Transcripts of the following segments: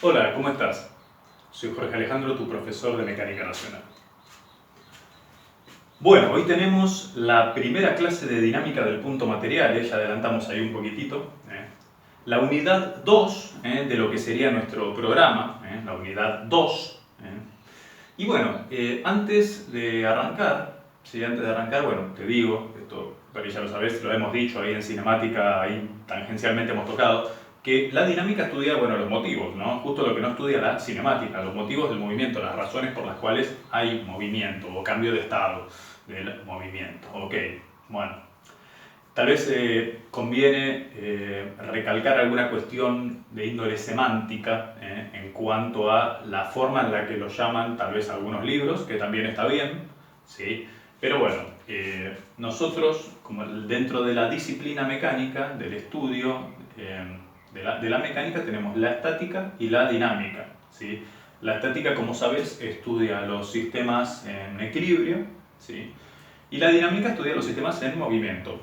Hola, ¿cómo estás? Soy Jorge Alejandro, tu profesor de Mecánica Racional. Bueno, hoy tenemos la primera clase de dinámica del punto material, ya adelantamos ahí un poquitito. La unidad 2 de lo que sería nuestro programa, la unidad 2. Y bueno, antes de arrancar, bueno, te digo, esto pero ya lo sabes, lo hemos dicho ahí en cinemática, ahí tangencialmente hemos tocado, que la dinámica estudia, bueno, los motivos, ¿no? Justo lo que no estudia la cinemática, los motivos del movimiento, las razones por las cuales hay movimiento o cambio de estado del movimiento. Ok, bueno. Tal vez conviene recalcar alguna cuestión de índole semántica en cuanto a la forma en la que lo llaman tal vez algunos libros, que también está bien, ¿sí? Pero bueno, nosotros, como dentro de la disciplina mecánica, del estudio de la mecánica, tenemos la estática y la dinámica, ¿sí? La estática, como sabes, estudia los sistemas en equilibrio, ¿sí? Y la dinámica estudia los sistemas en movimiento.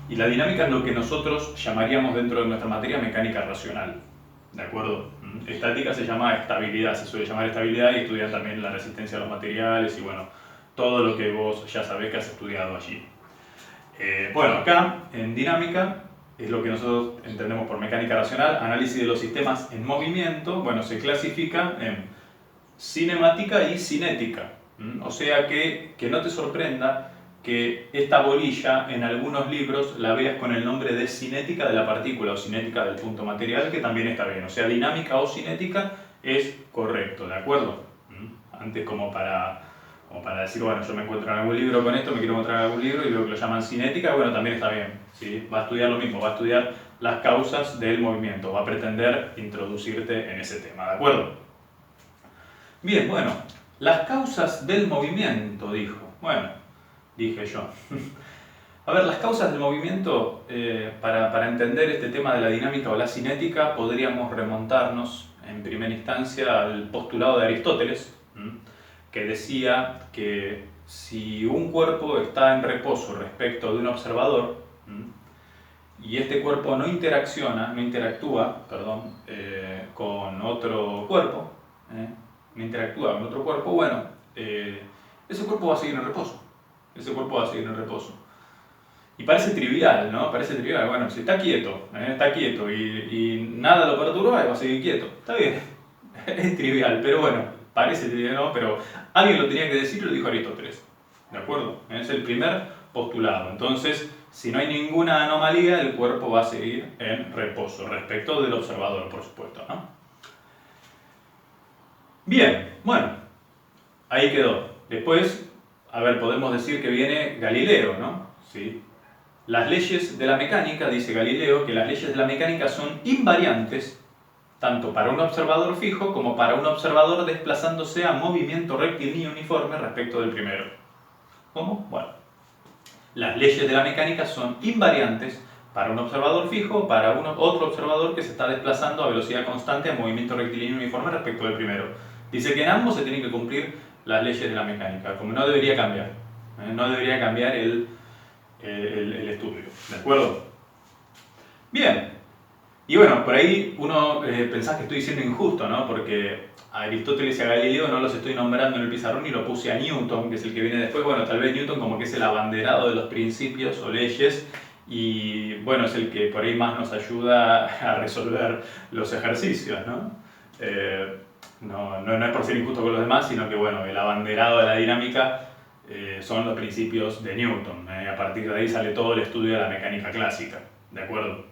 Y la dinámica es lo que nosotros llamaríamos dentro de nuestra materia mecánica racional. ¿De acuerdo? Estática se llama estabilidad, se suele llamar estabilidad y estudian también la resistencia a los materiales y bueno, todo lo que vos ya sabés que has estudiado allí. Bueno, acá en dinámica es lo que nosotros entendemos por mecánica racional, análisis de los sistemas en movimiento, bueno, se clasifica en cinemática y cinética. O sea que no te sorprenda que esta bolilla en algunos libros la veas con el nombre de cinética de la partícula o cinética del punto material, que también está bien. O sea, dinámica o cinética es correcto, ¿de acuerdo? Antes como para decir, bueno, yo me encuentro en algún libro con esto, me quiero encontrar en algún libro y veo que lo llaman cinética, bueno, también está bien. ¿Sí? Va a estudiar lo mismo, va a estudiar las causas del movimiento, va a pretender introducirte en ese tema, ¿de acuerdo? Bien, bueno, las causas del movimiento, dijo. Bueno, dije yo. A ver, las causas del movimiento, para entender este tema de la dinámica o la cinética, podríamos remontarnos en primera instancia al postulado de Aristóteles, que decía que si un cuerpo está en reposo respecto de un observador, y este cuerpo no interactúa, con otro cuerpo, no interactúa con otro cuerpo, bueno, ese cuerpo va a seguir en reposo. Ese cuerpo va a seguir en reposo. Y parece trivial, ¿no? Parece trivial. Bueno, si está quieto y nada lo perturba, va a seguir quieto. Está bien, es trivial, pero bueno, parece trivial, ¿no? Pero alguien lo tenía que decir y lo dijo Aristóteles. ¿De acuerdo? Es el primer postulado. Entonces, si no hay ninguna anomalía, el cuerpo va a seguir en reposo, respecto del observador, por supuesto, ¿no? Bien, bueno, ahí quedó. Después, a ver, podemos decir que viene Galileo, ¿no? ¿Sí? Las leyes de la mecánica, dice Galileo, que las leyes de la mecánica son invariantes tanto para un observador fijo como para un observador desplazándose a movimiento rectilíneo uniforme respecto del primero. ¿Cómo? Bueno, las leyes de la mecánica son invariantes para un observador fijo o para otro observador que se está desplazando a velocidad constante a movimiento rectilíneo uniforme respecto del primero. Dice que en ambos se tienen que cumplir las leyes de la mecánica, como no debería cambiar. No debería cambiar el estudio, ¿de acuerdo? Bien, y bueno, por ahí uno pensás que estoy siendo injusto, ¿no? Porque a Aristóteles y a Galileo no los estoy nombrando en el pizarrón y lo puse a Newton, que es el que viene después. Bueno, tal vez Newton como que es el abanderado de los principios o leyes y bueno, es el que por ahí más nos ayuda a resolver los ejercicios, ¿no? No es por ser injusto con los demás, sino que bueno, el abanderado de la dinámica son los principios de Newton. A partir de ahí sale todo el estudio de la mecánica clásica, ¿de acuerdo?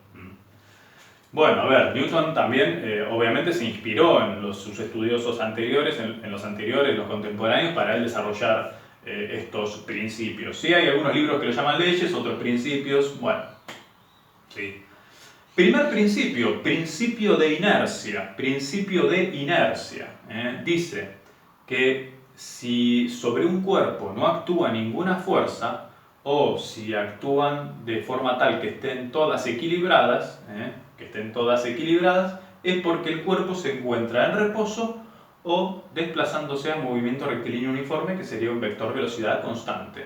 Bueno, a ver, Newton también obviamente se inspiró en sus estudiosos anteriores, en los anteriores, los contemporáneos, para él desarrollar estos principios. Sí, hay algunos libros que lo llaman leyes, otros principios, bueno, sí. Primer principio, principio de inercia. Principio de inercia. Dice que si sobre un cuerpo no actúa ninguna fuerza, o si actúan de forma tal que estén todas equilibradas, es porque el cuerpo se encuentra en reposo o desplazándose a movimiento rectilíneo uniforme, que sería un vector velocidad constante.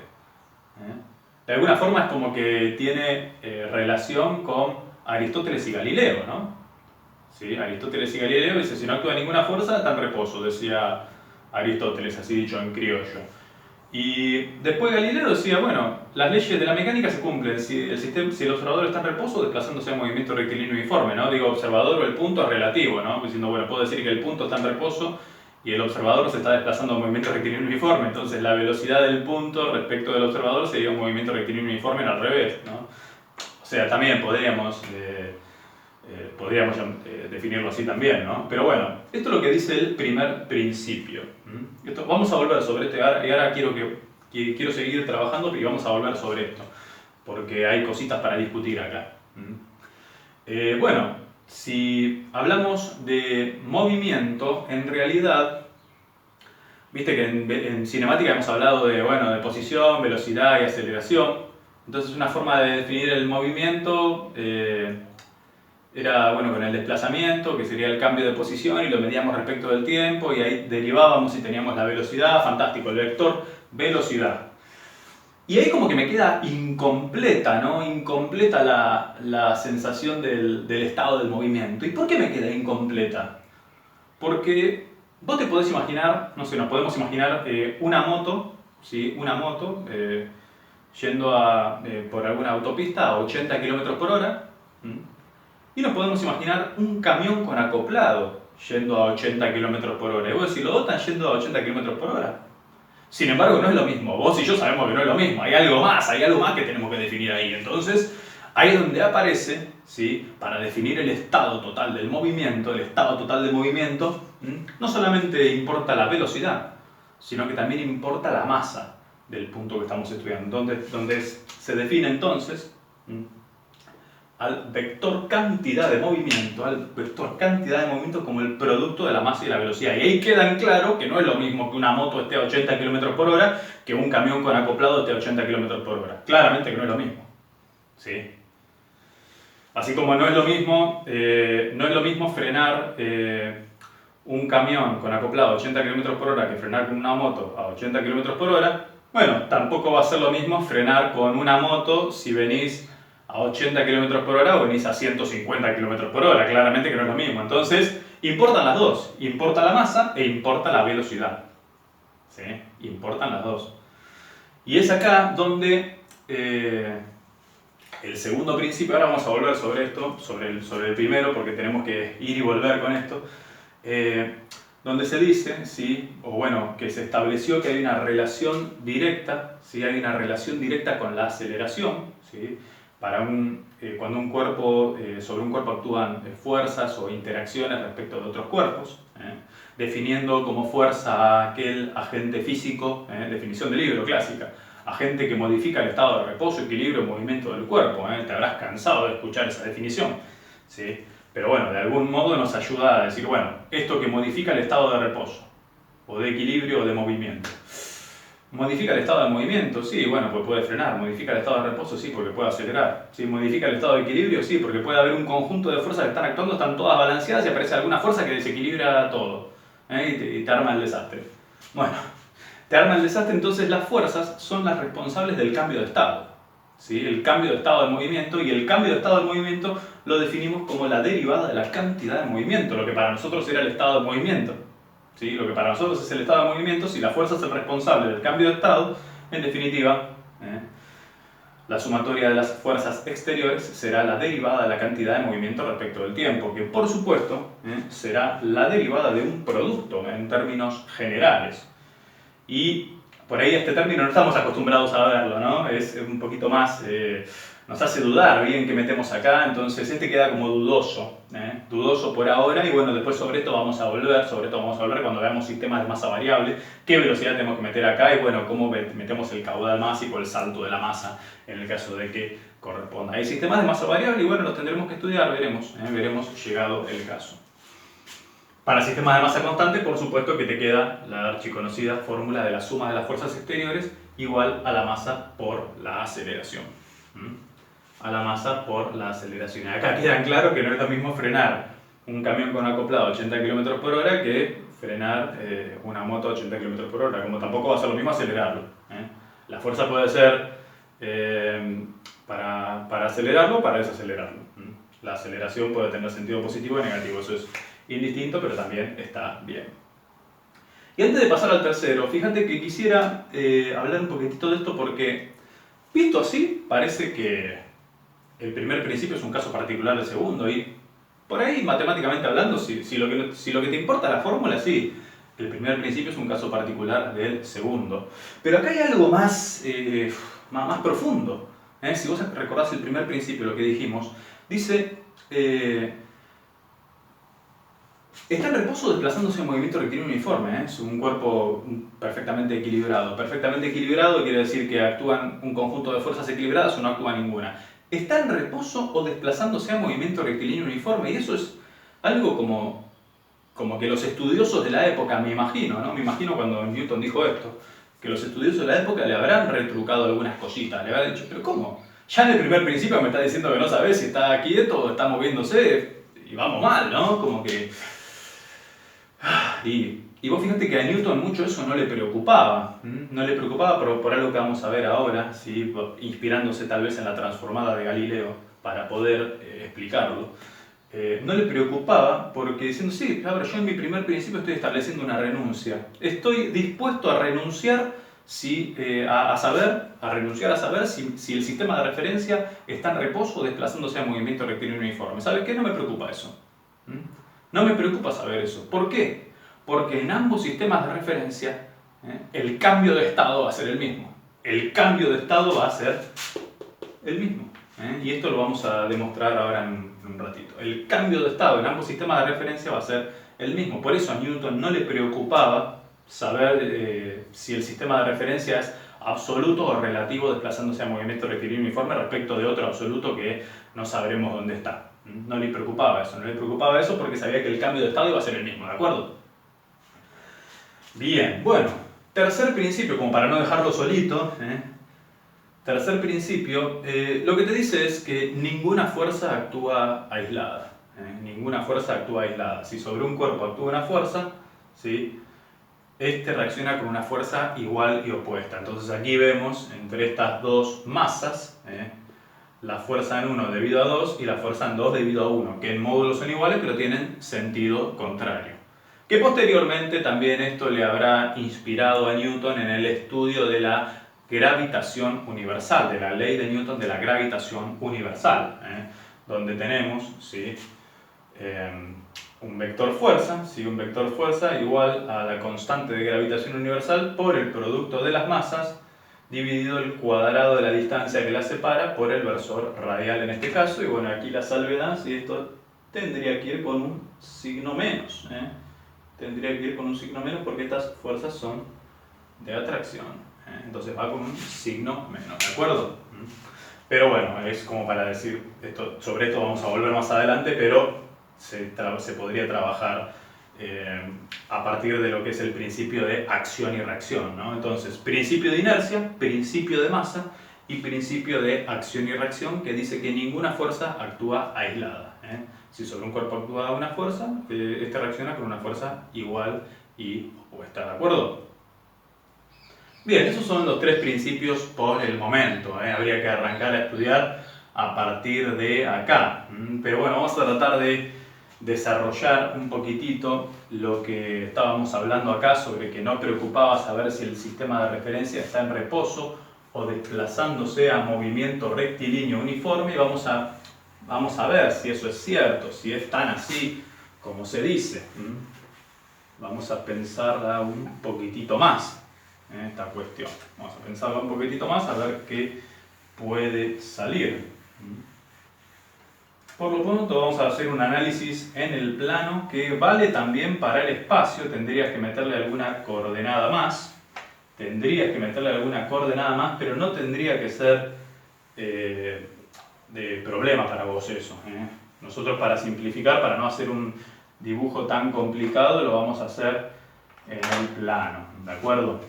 De alguna forma es como que tiene relación con Aristóteles y Galileo, ¿no? ¿sí? Aristóteles y Galileo dice, si no actúa ninguna fuerza, está en reposo, decía Aristóteles, así dicho en criollo. Y después Galileo decía, bueno, las leyes de la mecánica se cumplen si el observador está en reposo, desplazándose en movimiento rectilíneo uniforme, ¿no? Digo, observador o el punto es relativo, ¿no? Diciendo, bueno, puedo decir que el punto está en reposo y el observador se está desplazando en movimiento rectilíneo uniforme, entonces la velocidad del punto respecto del observador sería un movimiento rectilíneo uniforme al revés, ¿no? O sea, también podríamos definirlo así también, ¿no? Pero bueno, esto es lo que dice el primer principio. Vamos a volver sobre esto y ahora quiero seguir trabajando y vamos a volver sobre esto, porque hay cositas para discutir acá. Bueno, si hablamos de movimiento, en realidad, viste que en cinemática hemos hablado de, bueno, de posición, velocidad y aceleración. Entonces una forma de definir el movimiento era, bueno, con el desplazamiento, que sería el cambio de posición, y lo medíamos respecto del tiempo, y ahí derivábamos si teníamos la velocidad, fantástico, el vector velocidad. Y ahí como que me queda incompleta, ¿no? Incompleta la sensación del estado del movimiento. ¿Y por qué me queda incompleta? Porque vos te podés imaginar, no sé, nos podemos imaginar una moto, ¿sí? Una moto yendo por alguna autopista a 80 km por hora. Y nos podemos imaginar un camión con acoplado yendo a 80 km por hora. Y vos decís, los dos están yendo a 80 km por hora. Sin embargo, no es lo mismo. Vos y yo sabemos que no es lo mismo. Hay algo más que tenemos que definir ahí. Entonces, ahí es donde aparece, ¿sí? Para definir el estado total del movimiento, no solamente importa la velocidad, sino que también importa la masa del punto que estamos estudiando. Donde se define entonces al vector cantidad de movimiento, como el producto de la masa y la velocidad. Y ahí queda en claro que no es lo mismo que una moto esté a 80 km por hora que un camión con acoplado esté a 80 km por hora. Claramente que no es lo mismo. ¿Sí? Así como no es lo mismo frenar un camión con acoplado a 80 km por hora que frenar con una moto a 80 km por hora, bueno, tampoco va a ser lo mismo frenar con una moto si venís a 80 km por hora o venís a 150 km por hora. Claramente que no es lo mismo. Entonces, importan las dos. Importa la masa e importa la velocidad. ¿Sí? Importan las dos. Y es acá donde el segundo principio, ahora vamos a volver sobre esto, sobre el primero, porque tenemos que ir y volver con esto, donde se dice, ¿sí? O bueno, que se estableció que hay una relación directa, ¿sí? Hay una relación directa con la aceleración, ¿sí? Cuando sobre un cuerpo actúan fuerzas o interacciones respecto de otros cuerpos, definiendo como fuerza a aquel agente físico, definición del libro clásica, agente que modifica el estado de reposo, equilibrio y movimiento del cuerpo. Te habrás cansado de escuchar esa definición, ¿sí? Pero bueno, de algún modo nos ayuda a decir, bueno, esto que modifica el estado de reposo, o de equilibrio o de movimiento. ¿Modifica el estado de movimiento? Sí, bueno, pues puede frenar. ¿Modifica el estado de reposo? Sí, porque puede acelerar. ¿Sí? ¿Modifica el estado de equilibrio? Sí, porque puede haber un conjunto de fuerzas que están actuando, están todas balanceadas y aparece alguna fuerza que desequilibra todo. Y te arma el desastre. Bueno, te arma el desastre, entonces las fuerzas son las responsables del cambio de estado. ¿Sí? El cambio de estado de movimiento, y el cambio de estado de movimiento lo definimos como la derivada de la cantidad de movimiento, lo que para nosotros era el estado de movimiento. ¿Sí? Lo que para nosotros es el estado de movimiento, si la fuerza es el responsable del cambio de estado, en definitiva, la sumatoria de las fuerzas exteriores será la derivada de la cantidad de movimiento respecto del tiempo, que por supuesto será la derivada de un producto en términos generales. Y por ahí este término no estamos acostumbrados a verlo, ¿no? Es un poquito más, nos hace dudar bien que metemos acá, entonces este queda como dudoso, dudoso por ahora, y bueno, después sobre esto vamos a volver cuando veamos sistemas de masa variable, qué velocidad tenemos que meter acá y bueno, cómo metemos el caudal másico, el salto de la masa, en el caso de que corresponda. Hay sistemas de masa variable y bueno, los tendremos que estudiar, veremos llegado el caso. Para sistemas de masa constante, por supuesto que te queda la archiconocida fórmula de la suma de las fuerzas exteriores igual a la masa por la aceleración. A la masa por la aceleración. Acá queda claro que no es lo mismo frenar un camión con acoplado a 80 km por hora que frenar una moto a 80 km por hora, como tampoco va a ser lo mismo acelerarlo. La fuerza puede ser para acelerarlo o para desacelerarlo. La aceleración puede tener sentido positivo y negativo, eso es indistinto, pero también está bien. Y antes de pasar al tercero, fíjate que quisiera hablar un poquitito de esto porque, visto así, parece que el primer principio es un caso particular del segundo y por ahí, matemáticamente hablando, si lo que te importa es la fórmula, sí, el primer principio es un caso particular del segundo. Pero acá hay algo más, más profundo. Si vos recordás el primer principio, lo que dijimos, dice, está en reposo desplazándose en movimiento rectilíneo uniforme, es un cuerpo perfectamente equilibrado. Perfectamente equilibrado quiere decir que actúan un conjunto de fuerzas equilibradas o no actúa ninguna. Está en reposo o desplazándose a movimiento rectilíneo uniforme, y eso es algo como que los estudiosos de la época, me imagino, ¿no? Me imagino cuando Newton dijo esto, que los estudiosos de la época le habrán retrucado algunas cositas, le habrán dicho, pero ¿cómo? Ya en el primer principio me está diciendo que no sabes si está quieto o está moviéndose, y vamos mal, ¿no? Como que... Y vos fíjate que a Newton mucho eso no le preocupaba, no le preocupaba por algo que vamos a ver ahora, ¿sí? Inspirándose tal vez en la transformada de Galileo para poder explicarlo. No le preocupaba porque diciendo, sí, ahora yo en mi primer principio estoy estableciendo una renuncia. Estoy dispuesto a renunciar a saber si el sistema de referencia está en reposo o desplazándose a movimiento rectilíneo uniforme. ¿Sabes qué? No me preocupa eso. No me preocupa saber eso. ¿Por qué? Porque en ambos sistemas de referencia el cambio de estado va a ser el mismo. El cambio de estado va a ser el mismo. Y esto lo vamos a demostrar ahora en un ratito. El cambio de estado en ambos sistemas de referencia va a ser el mismo. Por eso a Newton no le preocupaba saber si el sistema de referencia es absoluto o relativo desplazándose a movimiento rectilíneo uniforme respecto de otro absoluto que no sabremos dónde está. No le preocupaba eso porque sabía que el cambio de estado iba a ser el mismo, ¿de acuerdo? Bien, bueno, tercer principio, como para no dejarlo solito, tercer principio, lo que te dice es que ninguna fuerza actúa aislada. Ninguna fuerza actúa aislada. Si sobre un cuerpo actúa una fuerza, ¿sí? Este reacciona con una fuerza igual y opuesta. Entonces aquí vemos entre estas dos masas, la fuerza en 1 debido a 2 y la fuerza en 2 debido a 1, que en módulo son iguales pero tienen sentido contrario. Que posteriormente también esto le habrá inspirado a Newton en el estudio de la gravitación universal, de la ley de Newton de la gravitación universal, donde tenemos, ¿sí? Un vector fuerza, ¿sí? Un vector fuerza igual a la constante de gravitación universal por el producto de las masas dividido el cuadrado de la distancia que las separa por el versor radial en este caso. Y bueno, aquí la salvedad, ¿sí? Esto tendría que ir con un signo menos, tendría que ir con un signo menos porque estas fuerzas son de atracción, entonces va con un signo menos, ¿de acuerdo? Pero bueno, es como para decir, sobre esto vamos a volver más adelante, pero se podría trabajar a partir de lo que es el principio de acción y reacción, ¿no? Entonces, principio de inercia, principio de masa y principio de acción y reacción, que dice que ninguna fuerza actúa aislada. Si sobre un cuerpo actúa una fuerza, este reacciona con una fuerza igual y opuesta, ¿de acuerdo? Bien, esos son los tres principios por el momento. Habría que arrancar a estudiar a partir de acá. Pero bueno, vamos a tratar de desarrollar un poquitito lo que estábamos hablando acá sobre que no preocupaba saber si el sistema de referencia está en reposo o desplazándose a movimiento rectilíneo uniforme, y vamos a ver si eso es cierto, si es tan así como se dice. Vamos a pensarla un poquitito más en esta cuestión. Vamos a pensarla un poquitito más a ver qué puede salir. Por lo pronto vamos a hacer un análisis en el plano que vale también para el espacio. Tendrías que meterle alguna coordenada más. Pero no tendría que ser de problema para vos eso. Nosotros, para simplificar, para no hacer un dibujo tan complicado, lo vamos a hacer en el plano, ¿de acuerdo?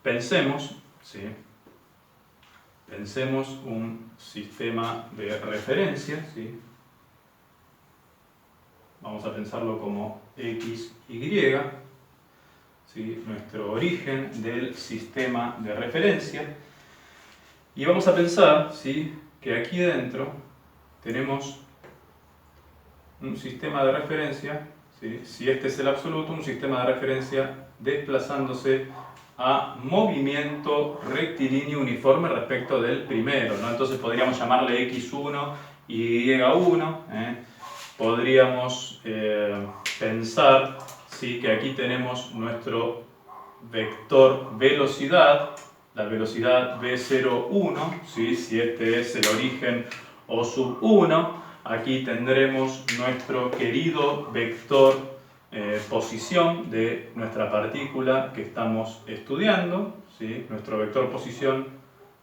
Pensemos, ¿sí? Pensemos un sistema de referencia, ¿sí? Vamos a pensarlo como X, Y, ¿sí? Nuestro origen del sistema de referencia. Y vamos a pensar, ¿sí? Que aquí dentro tenemos un sistema de referencia, ¿sí? Si este es el absoluto, un sistema de referencia desplazándose a movimiento rectilíneo uniforme respecto del primero, ¿no? Entonces podríamos llamarle x1 y y1. Podríamos pensar, ¿sí?, que aquí tenemos nuestro vector velocidad, la velocidad v01, ¿sí? Si este es el origen O sub 1, aquí tendremos nuestro querido vector posición de nuestra partícula que estamos estudiando, ¿sí? Nuestro vector posición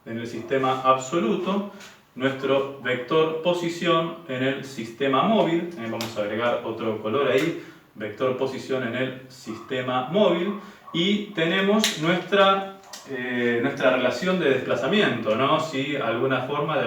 en el sistema absoluto, nuestro vector posición en el sistema móvil, vamos a agregar otro color ahí, vector posición en el sistema móvil, y tenemos nuestra relación de desplazamiento, ¿no? ¿Sí? De alguna forma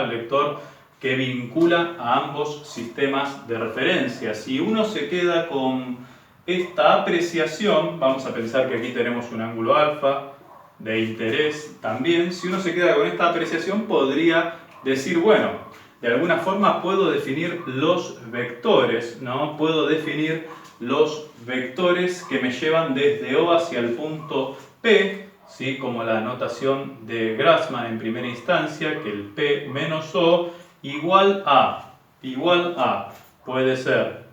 el vector que vincula a ambos sistemas de referencia. Si uno se queda con esta apreciación, vamos a pensar que aquí tenemos un ángulo alfa de interés también. Si uno se queda con esta apreciación, podría decir, bueno, de alguna forma puedo definir los vectores, ¿no? Puedo definir los vectores que me llevan desde O hacia el punto P, ¿sí? Como la notación de Grassmann en primera instancia, que el P menos O igual a puede ser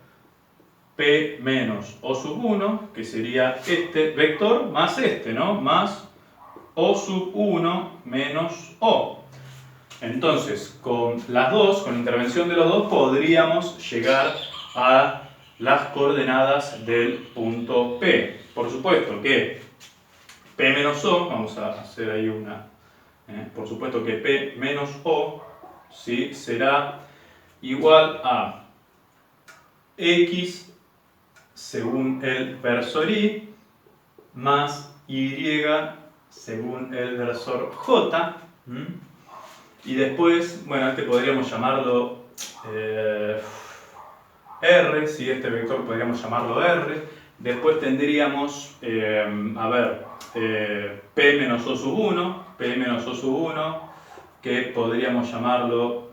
P menos O sub 1, que sería este vector, más este, ¿no? Más O sub 1 menos O. Entonces, con las dos, con la intervención de los dos, podríamos llegar a las coordenadas del punto P. Por supuesto que P menos O, vamos a hacer ahí una, por supuesto que P menos O, ¿sí?, será igual a X según el versor Y más Y según el versor J. Y después, bueno, este podríamos llamarlo R, si este vector podríamos llamarlo R. Después tendríamos, P menos O sub 1, que podríamos llamarlo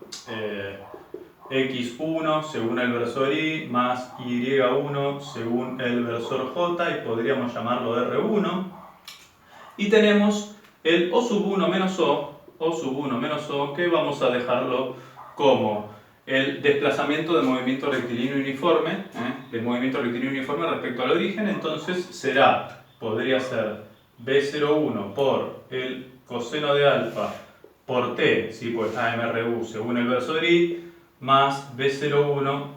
X1 según el versor Y más Y1 según el versor J, y podríamos llamarlo R1. Y tenemos el O sub 1 menos O, que vamos a dejarlo como el desplazamiento de movimiento rectilíneo uniforme, respecto al origen. Entonces podría ser B01 por el coseno de alfa por T, ¿sí?, pues AMRU según el versor Y, más B01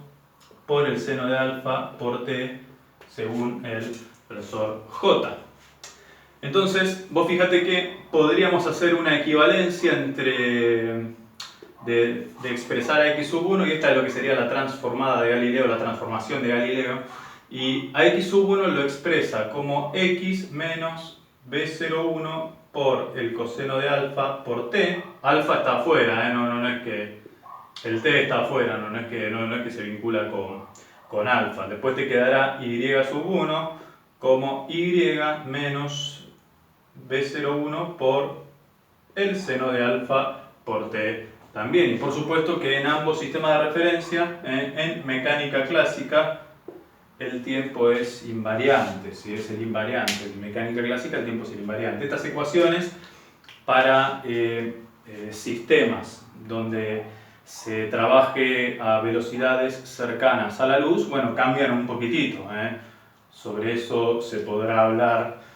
por el seno de alfa por T según el versor J. Entonces, vos fíjate que podríamos hacer una equivalencia de expresar a x sub 1, y esta es lo que sería la transformada de Galileo, la transformación de Galileo, y a x sub 1 lo expresa como x menos B01 por el coseno de alfa por T. Alfa está afuera, no es que el T está afuera, no es que se vincula con alfa. Después te quedará y sub 1 como y menos B01 por el seno de alfa por T también. Y por supuesto que en ambos sistemas de referencia, en mecánica clásica, el tiempo es invariante, ¿sí? Es el invariante. En mecánica clásica el tiempo es el invariante. Estas ecuaciones para sistemas donde se trabaje a velocidades cercanas a la luz, bueno, cambian un poquitito. Sobre eso se podrá hablar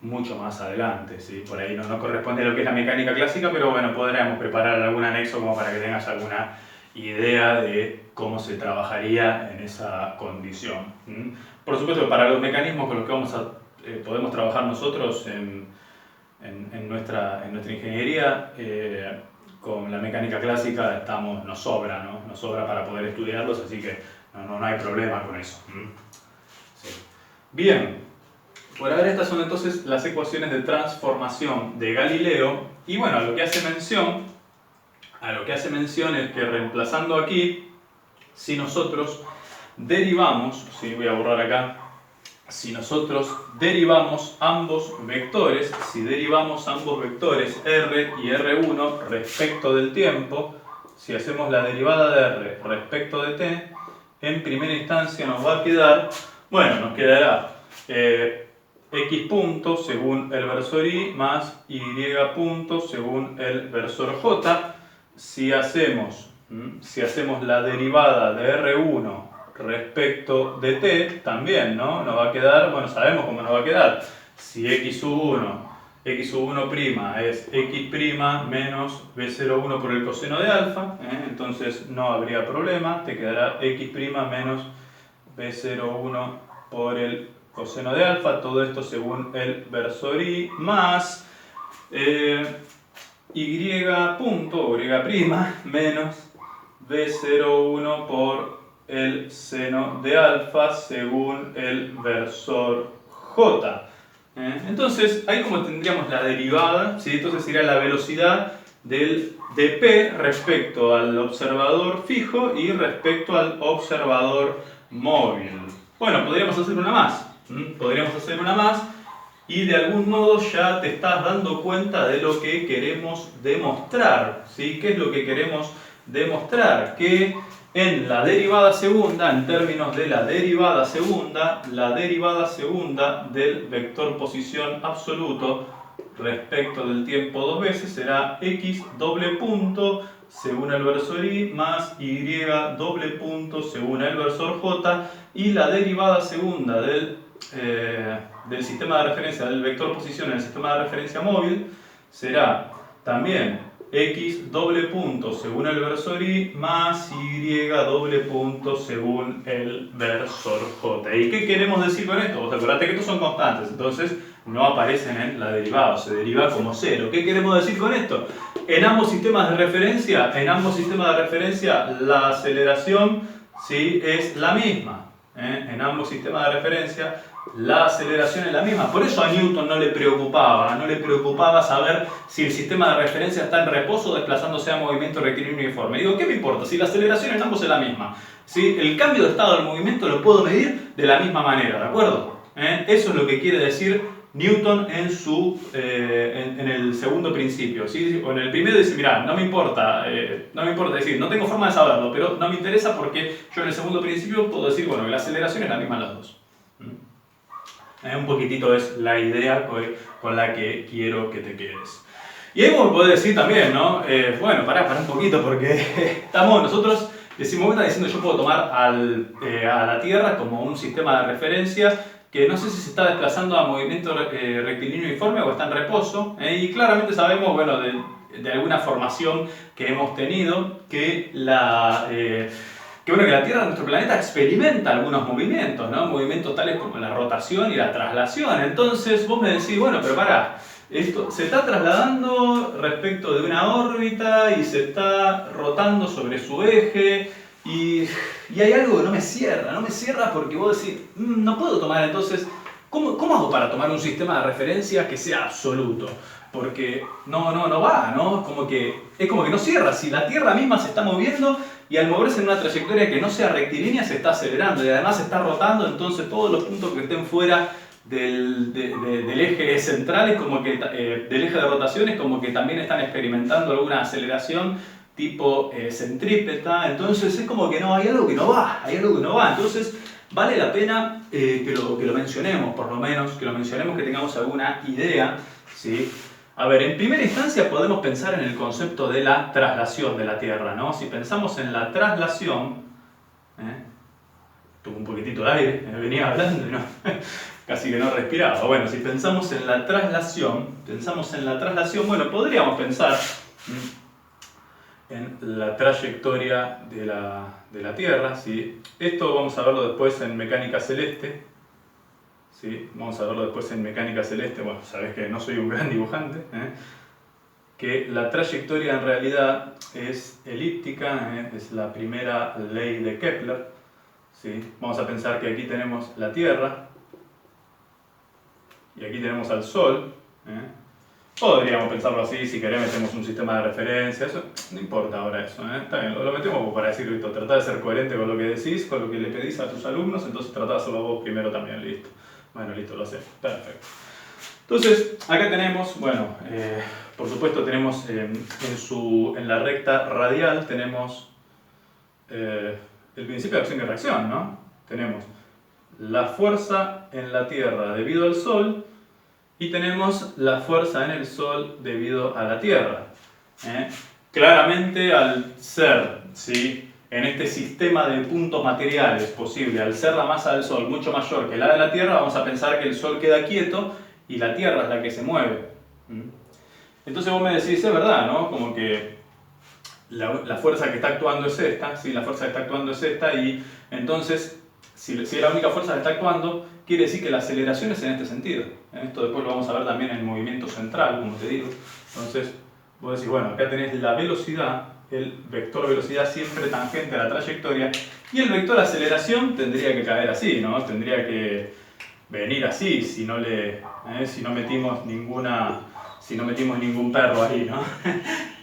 mucho más adelante, ¿sí? Por ahí no corresponde a lo que es la mecánica clásica, pero bueno, podremos preparar algún anexo como para que tengas alguna idea de cómo se trabajaría en esa condición. Por supuesto, para los mecanismos con los que podemos trabajar nosotros en nuestra ingeniería, con la mecánica clásica nos sobra, ¿no? Nos sobra para poder estudiarlos, así que no hay problema con eso. Sí. Bien, por ahora estas son entonces las ecuaciones de transformación de Galileo, y bueno, a lo que hace mención es que reemplazando aquí, si nosotros derivamos, ¿sí? Voy a borrar acá, si nosotros derivamos ambos vectores, R y R1 respecto del tiempo, si hacemos la derivada de r respecto de t, en primera instancia nos va a quedar, bueno, nos quedará x punto según el versor y más y punto según el versor j. Si hacemos la derivada de r1 respecto de t, también, ¿no? Nos va a quedar, bueno, sabemos cómo nos va a quedar. Si x sub 1 es x' menos b01 por el coseno de alfa, entonces no habría problema, te quedará x' menos b01 por el coseno de alfa, todo esto según el versor y, más y punto o y' menos b01 por el seno de alfa según el versor j. Entonces, ahí como tendríamos la derivada, ¿sí? Entonces sería la velocidad del dp respecto al observador fijo y respecto al observador móvil. Bueno, podríamos hacer una más. Podríamos hacer una más y de algún modo ya te estás dando cuenta de lo que queremos demostrar, ¿sí? ¿Qué es lo que queremos demostrar? Que en la derivada segunda, en términos de la derivada segunda del vector posición absoluto respecto del tiempo dos veces será x doble punto según el versor y más y doble punto según el versor j, y la derivada segunda del sistema de referencia, del vector posición en el sistema de referencia móvil, será también x doble punto según el versor y más y doble punto según el versor j. ¿Y qué queremos decir con esto? Vos acordate que estos son constantes, entonces no aparecen en la derivada, se deriva como cero. ¿Qué queremos decir con esto? En ambos sistemas de referencia, la aceleración, ¿sí?, es la misma. En ambos sistemas de referencia la aceleración es la misma. Por eso a Newton no le preocupaba saber si el sistema de referencia está en reposo o desplazándose a movimiento rectilíneo uniforme. Digo, ¿qué me importa? Si la aceleración en ambos es la misma, ¿sí? El cambio de estado del movimiento lo puedo medir de la misma manera, ¿de acuerdo? Eso es lo que quiere decir Newton en el segundo principio, ¿sí? O en el primero dice, mirá, no me importa, decir, no tengo forma de saberlo, pero no me interesa porque yo en el segundo principio puedo decir, bueno, que la aceleración es la misma en las dos. Un poquitito es la idea con la que quiero que te quedes. Y ahí vos podés decir también, ¿no? Bueno, pará un poquito porque nosotros decimos, está diciendo yo puedo tomar a la Tierra como un sistema de referencia que no sé si se está desplazando a movimiento rectilíneo uniforme o está en reposo, y claramente sabemos, bueno, de alguna formación que hemos tenido, que la Tierra, nuestro planeta, experimenta algunos movimientos, ¿no? Movimientos tales como la rotación y la traslación. Entonces vos me decís, bueno, pero pará, esto se está trasladando respecto de una órbita y se está rotando sobre su eje y hay algo que no me cierra porque vos decís, no puedo tomar, entonces, ¿cómo hago para tomar un sistema de referencia que sea absoluto? Porque no va, ¿no? Es como que no cierra. Si la Tierra misma se está moviendo y al moverse en una trayectoria que no sea rectilínea se está acelerando y además se está rotando, entonces todos los puntos que estén fuera del eje central, es como que, del eje de rotación, es como que también están experimentando alguna aceleración tipo centrípeta. Entonces es como que no, hay algo que no va, entonces vale la pena que lo mencionemos, por lo menos, que tengamos alguna idea, ¿sí? A ver, en primera instancia podemos pensar en el concepto de la traslación de la Tierra, ¿no? Si pensamos en la traslación, tuve un poquitito de aire, venía hablando y no, casi que no respiraba. Bueno, si pensamos en la traslación, bueno, podríamos pensar en la trayectoria de la Tierra, ¿sí? Esto vamos a verlo después en mecánica celeste. ¿Sí? Vamos a verlo después en mecánica celeste. Bueno, sabés que no soy un gran dibujante, que la trayectoria en realidad es elíptica, es la primera ley de Kepler, ¿sí? Vamos a pensar que aquí tenemos la Tierra y aquí tenemos al Sol. Podríamos pensarlo así, si querés metemos un sistema de referencia, eso no importa ahora eso, está bien, lo metemos para decir, listo, tratá de ser coherente con lo que decís, con lo que le pedís a tus alumnos, entonces tratá de hacerlo vos primero también, listo. Bueno, listo, lo hacemos, perfecto. Entonces, acá tenemos, bueno, Por supuesto tenemos en la recta radial tenemos el principio de acción y reacción, ¿no? Tenemos la fuerza en la Tierra debido al Sol y tenemos la fuerza en el Sol debido a la Tierra. Claramente al ser, ¿sí?, en este sistema de puntos materiales posible, al ser la masa del Sol mucho mayor que la de la Tierra, vamos a pensar que el Sol queda quieto y la Tierra es la que se mueve. Entonces vos me decís, es verdad, ¿no? Como que la fuerza que está actuando es esta, ¿sí? La fuerza que está actuando es esta, y entonces, si es la única fuerza que está actuando, quiere decir que la aceleración es en este sentido. Esto después lo vamos a ver también en el movimiento central, como te digo. Entonces, vos decís, bueno, acá tenés la velocidad, el vector velocidad siempre tangente a la trayectoria, y el vector aceleración tendría que caer así, ¿no? Tendría que venir así, si no metimos ningún perro ahí, ¿no?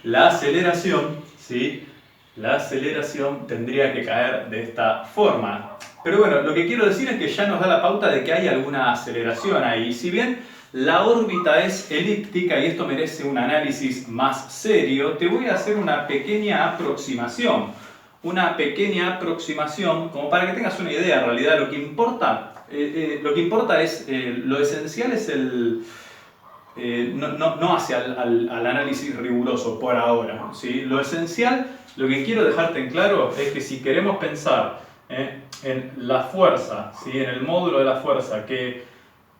La aceleración, ¿sí? La aceleración tendría que caer de esta forma. Pero bueno, lo que quiero decir es que ya nos da la pauta de que hay alguna aceleración ahí. Si bien la órbita es elíptica y esto merece un análisis más serio, te voy a hacer una pequeña aproximación. Una pequeña aproximación como para que tengas una idea. En realidad lo que importa es, lo esencial es no hacia el análisis riguroso por ahora, ¿sí? Lo esencial, lo que quiero dejarte en claro es que si queremos pensar en la fuerza, ¿sí?, en el módulo de la fuerza que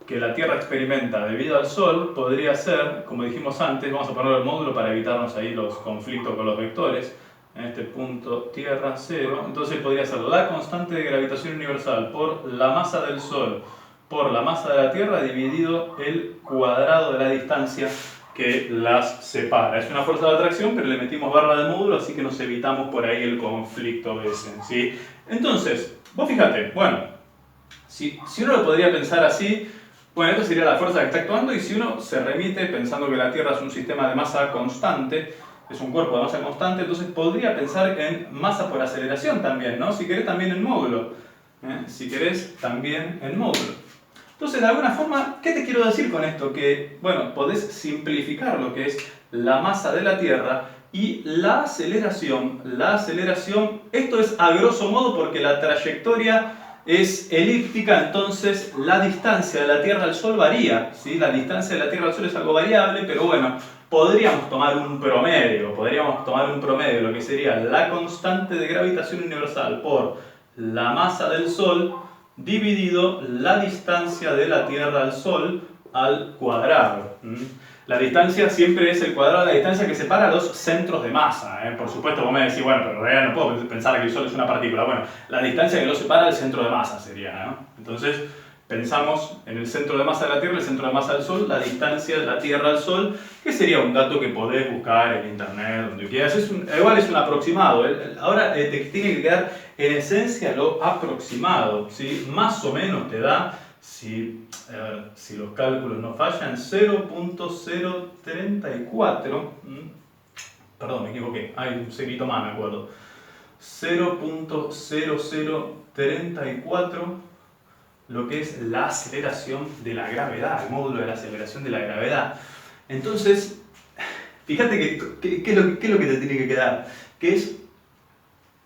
la Tierra experimenta debido al Sol, podría ser, como dijimos antes, vamos a poner el módulo para evitarnos ahí los conflictos con los vectores, en este punto Tierra 0, entonces podría ser la constante de gravitación universal por la masa del Sol por la masa de la Tierra dividido el cuadrado de la distancia que las separa. Es una fuerza de atracción, pero le metimos barra de módulo, así que nos evitamos por ahí el conflicto ese, ¿sí? Entonces, vos fíjate, bueno, si uno lo podría pensar así, bueno, esto sería la fuerza que está actuando, y si uno se remite pensando que la Tierra es un sistema de masa constante, es un cuerpo de masa constante, entonces podría pensar en masa por aceleración también, ¿no? Si querés también en módulo, si querés también en módulo. Entonces, de alguna forma, ¿qué te quiero decir con esto? Que, bueno, podés simplificar lo que es la masa de la Tierra y la aceleración. La aceleración, esto es a grosso modo porque la trayectoria es elíptica, entonces la distancia de la Tierra al Sol varía, ¿sí? La distancia de la Tierra al Sol es algo variable, pero bueno, podríamos tomar un promedio, lo que sería la constante de gravitación universal por la masa del Sol dividido la distancia de la Tierra al Sol al cuadrado. La distancia siempre es el cuadrado de la distancia que separa los centros de masa. Por supuesto, vos me decís, bueno, pero en realidad no puedo pensar que el Sol es una partícula. Bueno, la distancia que lo separa del centro de masa sería, ¿no? Entonces, pensamos en el centro de masa de la Tierra, el centro de masa del Sol, la distancia de la Tierra al Sol, que sería un dato que podés buscar en internet, donde quieras. Igual es un aproximado. Ahora te tiene que quedar en esencia lo aproximado, ¿sí? Más o menos te da, si los cálculos no fallan, 0.034. Perdón, me equivoqué. Hay un cerito más, me acuerdo. 0.0034. Lo que es la aceleración de la gravedad, el módulo de la aceleración de la gravedad. Entonces, fíjate ¿qué es lo que te tiene que quedar? Que es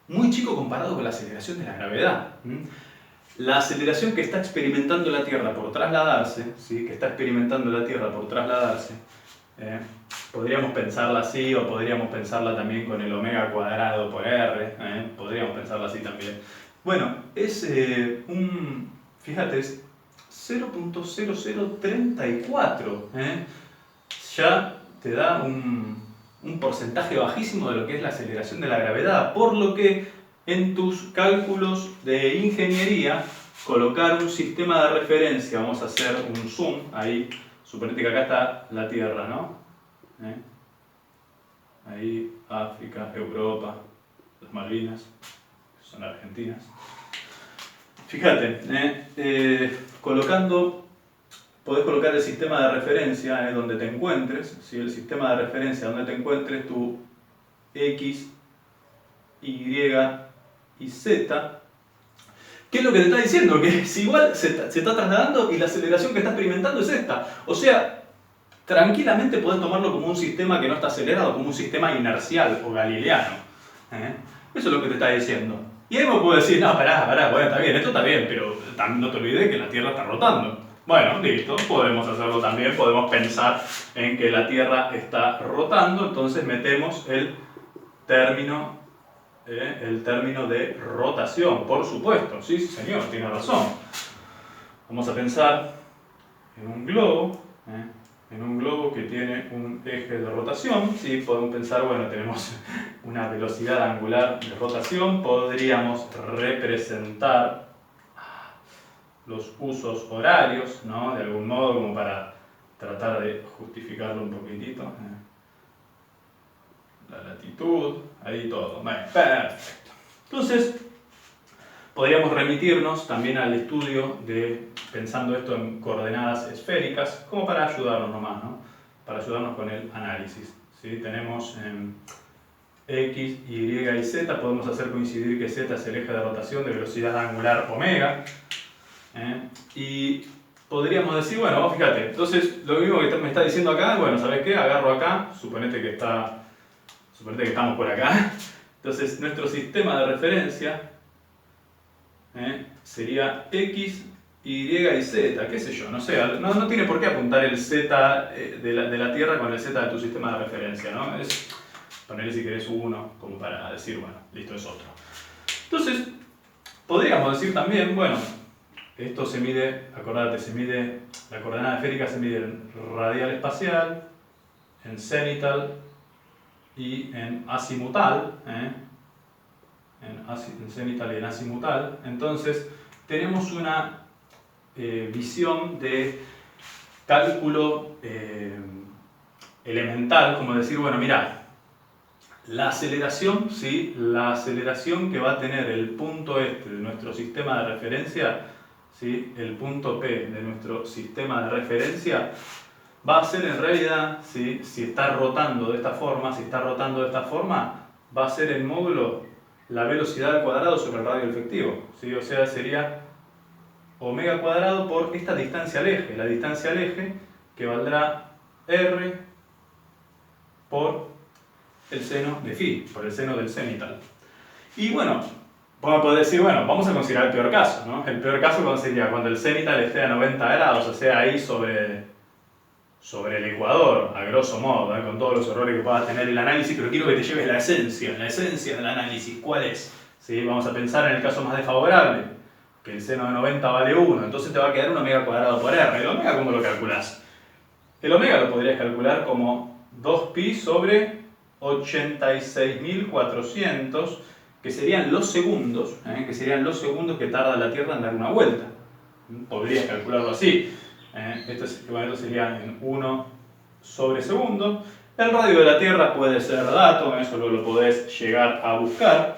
muy chico comparado con la aceleración de la gravedad. La aceleración que está experimentando la Tierra por trasladarse, ¿sí? Podríamos pensarla así, o podríamos pensarla también con el omega cuadrado por r, podríamos pensarla así también. Bueno, es fíjate, es 0.0034, ya te da un porcentaje bajísimo de lo que es la aceleración de la gravedad, por lo que en tus cálculos de ingeniería, colocar un sistema de referencia, vamos a hacer un zoom, ahí, suponete que acá está la Tierra, ¿no? Ahí, África, Europa, las Malvinas, que son argentinas. Fíjate, podés colocar el sistema de referencia donde te encuentres, ¿sí? El sistema de referencia donde te encuentres, tu X, Y y Z. ¿Qué es lo que te está diciendo? Que si igual se está trasladando y la aceleración que está experimentando es esta. O sea, tranquilamente podés tomarlo como un sistema que no está acelerado, como un sistema inercial o galileano. Eso es lo que te está diciendo. Y ahí me puedo decir, no, pará, bueno, está bien, esto está bien, pero también no te olvides que la Tierra está rotando. Bueno, listo, podemos hacerlo también, podemos pensar en que la Tierra está rotando, entonces metemos el término de rotación, por supuesto, sí, señor, tiene razón. Vamos a pensar en un globo, que tiene un eje de rotación, ¿sí? Podemos pensar, bueno, tenemos una velocidad angular de rotación, podríamos representar los usos horarios, ¿no? De algún modo, como para tratar de justificarlo un poquitito. La latitud, ahí todo. Bueno, perfecto. Entonces, podríamos remitirnos también al estudio de, pensando esto en coordenadas esféricas, como para ayudarnos nomás, ¿no? Para ayudarnos con el análisis. ¿Sí? Tenemos X, Y y Z, podemos hacer coincidir que Z es el eje de rotación de velocidad angular omega. Y podríamos decir, bueno, fíjate, entonces lo mismo que me está diciendo acá, bueno, ¿sabes qué? Agarro acá, suponete que estamos por acá. Entonces nuestro sistema de referencia sería X, Y y Z, qué sé yo, no sé, no tiene por qué apuntar el Z de la Tierra con el Z de tu sistema de referencia, ¿no? Es ponerle si querés uno, como para decir, bueno, listo, es otro. Entonces, podríamos decir también, bueno, esto se mide, acordate, la coordenada esférica se mide en radial espacial, en cenital y en azimutal, en cenital y en azimutal. Entonces, tenemos una visión de cálculo elemental, como decir, bueno, mira, la aceleración, ¿sí? La aceleración que va a tener el punto este de nuestro sistema de referencia, ¿sí? El punto P de nuestro sistema de referencia, va a ser en realidad, ¿sí? Si está rotando de esta forma, va a ser en módulo la velocidad al cuadrado sobre el radio efectivo, ¿sí? O sea, sería omega cuadrado por esta distancia al eje, la distancia al eje que valdrá R por el seno de phi, por el seno del cenital. Y bueno, vamos a poder decir, bueno, vamos a considerar el peor caso, ¿no? El peor caso sería cuando el cenital esté a 90 grados, o sea, ahí sobre el ecuador, a grosso modo, con todos los errores que pueda tener el análisis, pero quiero que te lleves la esencia del análisis. ¿Cuál es? ¿Sí? Vamos a pensar en el caso más desfavorable, que el seno de 90 vale 1, entonces te va a quedar un omega cuadrado por R. ¿El omega cómo lo calculas? El omega lo podrías calcular como 2pi sobre 86.400, que serían los segundos, que tarda la Tierra en dar una vuelta. Podrías calcularlo así. Esto sería en 1 sobre segundo. El radio de la Tierra puede ser dato, eso lo podés llegar a buscar.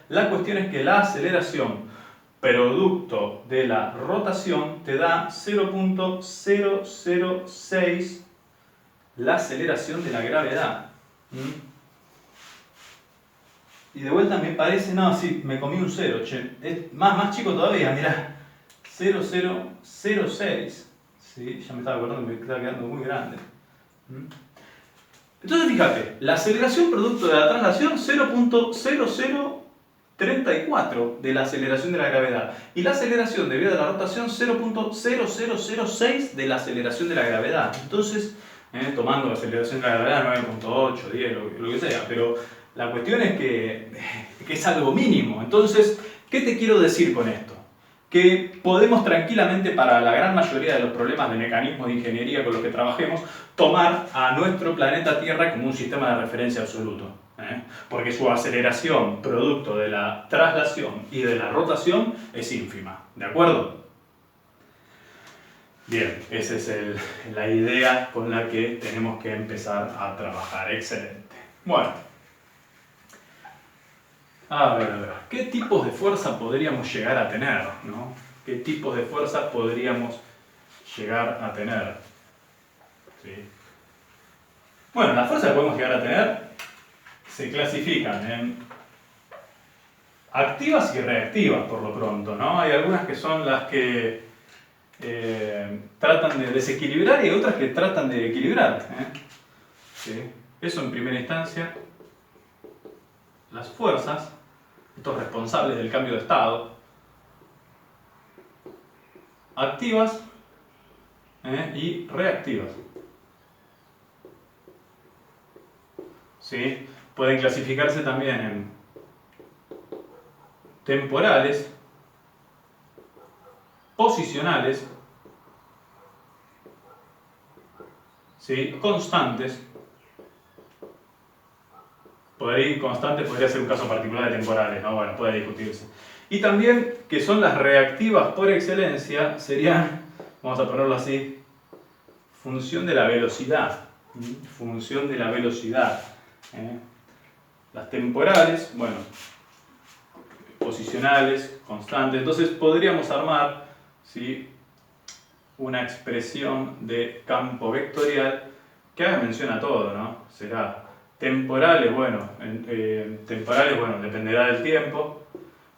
La cuestión es que la aceleración producto de la rotación te da 0.006 la aceleración de la gravedad. Y de vuelta me parece, no, sí, me comí un 0, che. Es más chico todavía, mirá. 0.006. ¿Sí? Ya me estaba acordando que me estaba quedando muy grande. Entonces fíjate, la aceleración producto de la traslación 0.0034 de la aceleración de la gravedad. Y la aceleración debido a la rotación 0.0006 de la aceleración de la gravedad. Entonces, tomando la aceleración de la gravedad 9.8, 10, lo que sea, pero la cuestión es que es algo mínimo. Entonces, ¿qué te quiero decir con esto? Que podemos tranquilamente, para la gran mayoría de los problemas de mecanismo de ingeniería con los que trabajemos, tomar a nuestro planeta Tierra como un sistema de referencia absoluto. Porque su aceleración, producto de la traslación y de la rotación, es ínfima. ¿De acuerdo? Bien, esa es la idea con la que tenemos que empezar a trabajar. Excelente. Bueno. A ver. ¿Qué tipos de fuerza podríamos llegar a tener? ¿No? ¿Qué tipos de fuerza podríamos llegar a tener? ¿Sí? Bueno, las fuerzas que podemos llegar a tener se clasifican en activas y reactivas por lo pronto, ¿no? Hay algunas que son las que tratan de desequilibrar y hay otras que tratan de equilibrar. ¿Sí? Eso en primera instancia, las fuerzas, estos responsables del cambio de estado, activas y reactivas. ¿Sí? Pueden clasificarse también en temporales, posicionales, ¿sí? Constantes. Constantes podría ser un caso particular de temporales, ¿no? Bueno, puede discutirse. Y también, que son las reactivas por excelencia, serían, vamos a ponerlo así, función de la velocidad. Función de la velocidad. Las temporales, bueno, posicionales, constantes. Entonces podríamos armar, ¿sí?, una expresión de campo vectorial que haga mención a todo, ¿no? Será temporales, bueno, dependerá del tiempo.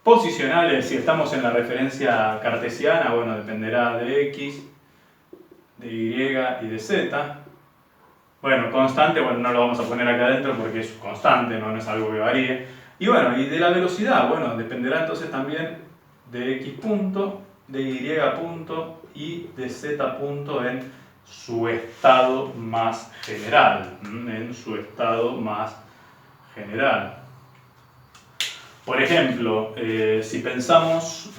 Posicionales, si estamos en la referencia cartesiana, bueno, dependerá de x, de y y de z. Bueno, constante, bueno, no lo vamos a poner acá adentro porque es constante, no es algo que varíe. Y bueno, y de la velocidad, bueno, dependerá entonces también de x punto, de y punto y de z punto en su estado más general. En su estado más general. Por ejemplo, si pensamos